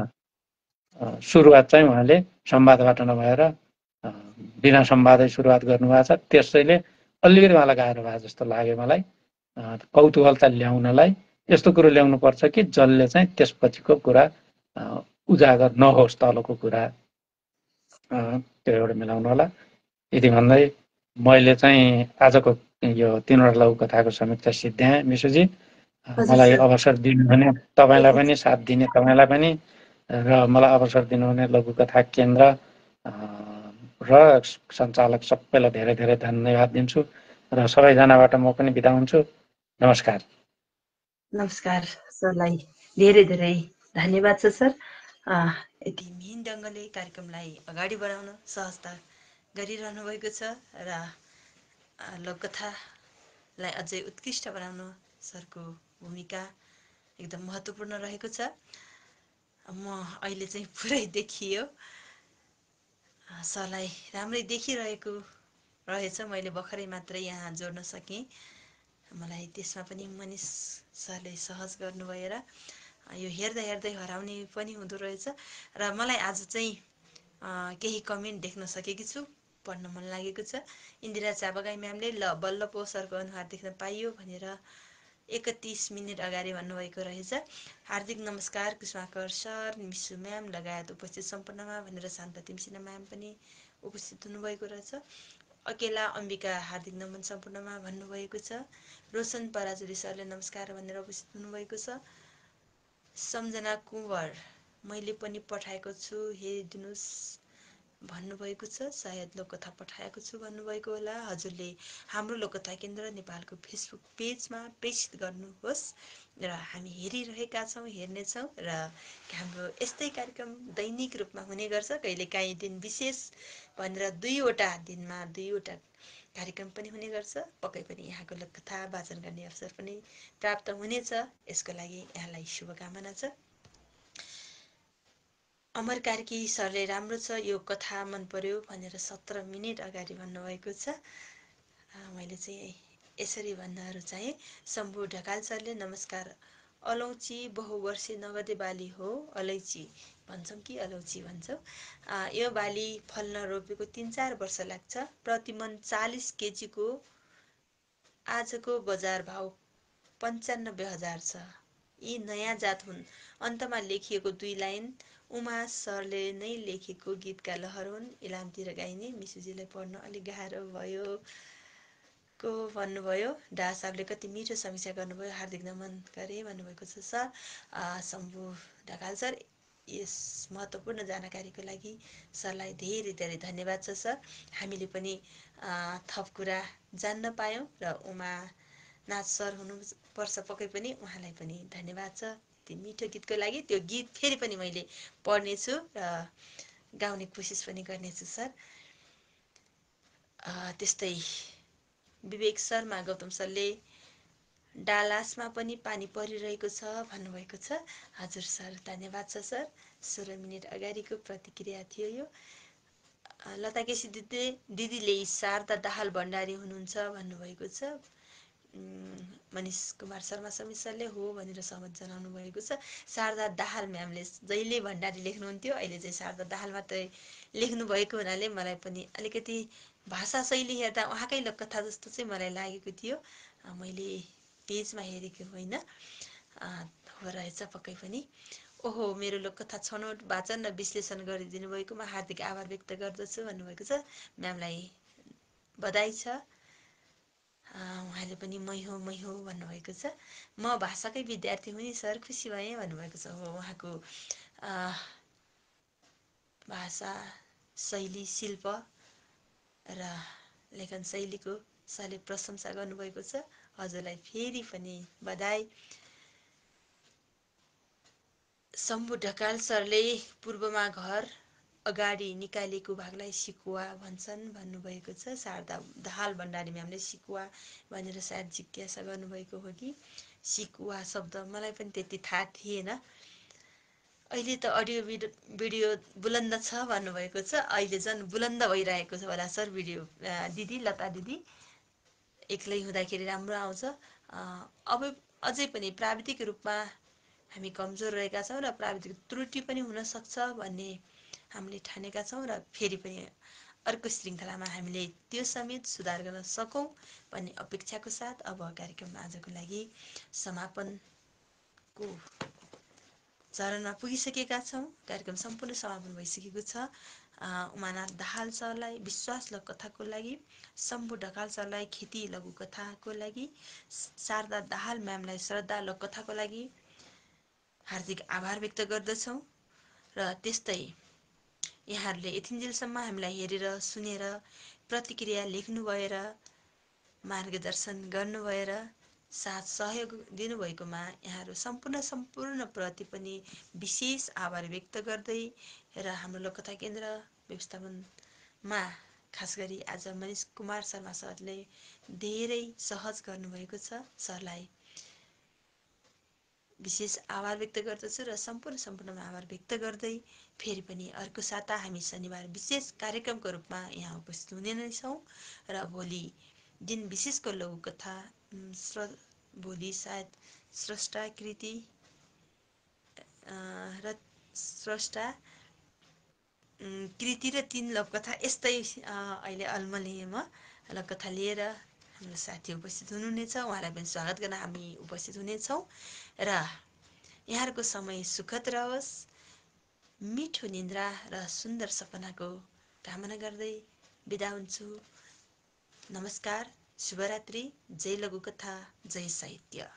सुरुवात चाहिँ उहाँले संवादबाट नभएर बिना संवादै सुरुवात गर्नुभएको छ। त्यसैले अलिकति उहाँलाई गाह्रो भएको जस्तो लाग्यो मलाई। कौतूहलता ल्याउनलाई यस्तो कुरो ल्याउनुपर्छ कि जसले चाहिँ त्यसपछिको कुरा उजागर नहोस्, तलको कुरा। त्यो एउटा मिलाउनु होला। यति भन्दै मैले चाहिँ आजको यो 3वटा लघुकथाको समीक्षा सिद्ध्याएँ। मिसुजी, मलाई अवसर दिनुहुने तपाईँलाई पनि, साथ दिने तपाईँलाई पनि, र मलाई अवसर दिनुहुने लघुकथा केन्द्र र सञ्चालक सबैलाई धेरै धेरै धन्यवाद दिन्छु र सबैजनाबाट म पनि बिदा हुन्छु। नमस्कार। नमस्कार सरलाई धेरै धेरै धन्यवाद छ सर। यति मिहिन ढङ्गले कार्यक्रमलाई अगाडि बढाउन सहजता गरिरहनु भएको छ र लोककथालाई अझै उत्कृष्ट बनाउन सरको भूमिका एकदम महत्त्वपूर्ण रहेको छ। म अहिले चाहिँ पुरै देखियो, सरलाई राम्रै देखिरहेको रहेछ। मैले भर्खरै मात्रै यहाँ जोड्न सकेँ। मलाई त्यसमा पनि मनिष सरले सहज गर्नुभयो र यो हेर्दै हेर्दै हराउने पनि हुँदो रहेछ। र मलाई आज चाहिँ केही कमेन्ट देख्न सकेकी छु, पढ्न मन लागेको छ। इन्दिरा चाबगाई म्यामले ल बल्ल पो सरको अनुहार देख्न पाइयो भनेर 31 मिनट अगाडि भन्नुभएको रहेछ। हार्दिक नमस्कार कुष्माकर सर, मिसु म्याम लगायत उपस्थित सम्पूर्णमा भनेर शान्ता तिमसिना म्याम पनि उपस्थित हुनुभएको रहेछ। अकेला अम्बिका हार्दिक नमन सम्पूर्णमा भन्नुभएको छ। रोशन पराजुली सरले नमस्कार भनेर उपस्थित हुनुभएको छ। सम्झना कुँवर मैले पनि पठाएको छु, हेरिदिनुहोस् भन्नुभएको छ। सायद लोककथा पठाएको छु भन्नुभएको होला। हजुरले हाम्रो लोककथा केन्द्र नेपालको फेसबुक पेजमा प्रेषित गर्नुहोस् र हामी हेरिरहेका छौँ, हेर्नेछौँ। र हाम्रो यस्तै कार्यक्रम दैनिक रूपमा हुने गर्छ। कहिलेकाहीँ दिन विशेष भनेर 2वटा दिनमा 2वटा कार्यक्रम पनि हुने गर्छ। पक्कै पनि यहाँको लोककथा वाचन गर्ने अवसर पनि प्राप्त हुनेछ। यसको लागि यहाँलाई शुभकामना छ। अमर कार्की सरले राम्रो छ, यो कथा मन पर्यो भनेर 17 मिनट अगाडि भन्नुभएको छ। मैले चाहिँ यसरी भन्न चाहेँ। शम्भु ढकाल सरले नमस्कार, अलौँची बहुवर्षे नगदे बाली हो। अलैँची भन्छौँ कि अलौँची भन्छौँ। यो बाली फल्न रोपेको 3-4 वर्ष लाग्छ। प्रतिमन 40 केजीको आजको बजार भाउ 95,000 छ। यी नयाँ जात हुन्। अन्तमा लेखिएको 2 लाइन उमा सरले नै लेखेको गीतका लहर हुन्। इलामतिर गाइने। मिसुजीलाई पढ्न अलिक गाह्रो भयो। को भन्नुभयो, डा साहबले कति मिठो समीक्षा गर्नुभयो, हार्दिक नमन गरे भन्नुभएको छ सर। शम्भु ढकाल सर, यस महत्त्वपूर्ण जानकारीको लागि सरलाई धेरै धेरै धन्यवाद छ सर। हामीले पनि थप कुरा जान्न पायौँ र उमानाथ सर हुनुपर्छ पक्कै पनि, उहाँलाई पनि धन्यवाद छ त्यो मिठो गीतको लागि। त्यो गीत फेरि पनि मैले पढ्नेछु र गाउने कोसिस पनि गर्नेछु सर। त्यस्तै विवेक शर्मा गौतम सरले डालासमा पनि पानी परिरहेको छ भन्नुभएको छ। हजुर सर, धन्यवाद छ सर। 16 मिनट अगाडिको प्रतिक्रिया थियो यो। लता केसी दिदीले शारदा दाहाल भण्डारी हुनुहुन्छ भन्नुभएको छ। मनिष कुमार शर्मा समिति हो भनेर सहमत जनाउनु भएको छ। शारदा दाहाल म्यामले जहिले भण्डारी लेख्नुहुन्थ्यो, अहिले चाहिँ शारदा दाहाल मात्रै लेख्नु भएको हुनाले मलाई पनि अलिकति भाषा शैली हेर्दा उहाँकै लोककथा जस्तो चाहिँ मलाई लागेको थियो। मैले पेजमा हेरेको होइन, हो रहेछ पक्कै पनि। ओहो, मेरो लोककथा छनौट वाचन र विश्लेषण गरिदिनु भएकोमा हार्दिक आभार व्यक्त गर्दछु भन्नुभएको छ। म्यामलाई बधाई छ। उहाँले पनि मै हो भन्नुभएको छ। म भाषाकै विद्यार्थी हुँ नि सर, खुसी भएँ भन्नुभएको छ। हो, उहाँको भाषा शैली, शिल्प र लेखन शैलीको सरले प्रशंसा गर्नुभएको छ। हजुरलाई फेरि पनि बधाई। शम्भु ढकाल सरले पूर्वमा घर अगाडि निकालेको भागलाई सिकुवा भन्छन् भन्नुभएको छ। शारदा दाहाल भण्डारी म्यामले सिकुवा भनेर सायद जिज्ञासा गर्नुभएको हो कि सिकुवा शब्द मलाई पनि त्यति थाहा थिएन। अहिले त अडियो भिडियो बुलन्द छ भन्नुभएको छ। अहिले झन् बुलन्द भइरहेको छ होला सर भिडियो। दिदी, लता दिदी, एक्लै हुँदाखेरि राम्रो आउँछ। अब अझै पनि प्राविधिक रूपमा हामी कमजोर रहेका छौँ र प्राविधिक त्रुटि पनि हुनसक्छ भन्ने हामीले ठानेका छौँ र फेरि पनि अर्को श्रृङ्खलामा हामीले त्यो समेत सुधार गर्न सकौँ भन्ने अपेक्षाको साथ अब कार्यक्रम आजको लागि समापनको चरणमा पुगिसकेका छौँ। कार्यक्रम सम्पूर्ण समापन भइसकेको छ। उमानाथ दाहाल सरलाई विश्वास लोककथाको लागि, शम्भु ढकाल सरलाई खेती लघुकथाको लागि, शारदा दाहाल म्यामलाई श्रद्धा लोककथाको लागि हार्दिक आभार व्यक्त गर्दछौँ। र त्यस्तै यहाँहरूले यतिन्जेलसम्म हामीलाई हेरेर सुनेर प्रतिक्रिया लेख्नु भएर मार्गदर्शन गर्नुभएर साथ सहयोग दिनुभएकोमा यहाँहरू सम्पूर्ण प्रति पनि विशेष आभार व्यक्त गर्दै र हाम्रो लोककथा केन्द्र व्यवस्थापनमा खास गरी आज मनिष कुमार शर्मा सरले धेरै सहज गर्नुभएको छ। सरलाई विशेष आभार व्यक्त गर्दछु र सम्पूर्णमा आभार व्यक्त गर्दै फेरि पनि अर्को साता हामी शनिबार विशेष कार्यक्रमको रूपमा यहाँ उपस्थित हुने नै छौँ। र भोलि दिन विशेषको लघुकथा भोलि सायद स्रष्टा कृति र स्रष्टा कृति र 3 लघुकथा यस्तै अहिले अल्मलिएमा लघुकथा लिएर हाम्रो साथी उपस्थित हुनुहुनेछ। उहाँलाई पनि स्वागत गर्न हामी उपस्थित हुनेछौँ र यहाँहरूको समय सुखद रहोस्, मिठो निन्द्रा र सुन्दर सपनाको कामना गर्दै बिदा हुन्छु। नमस्कार, शुभरात्रि, जय लघुकथा, जय साहित्य।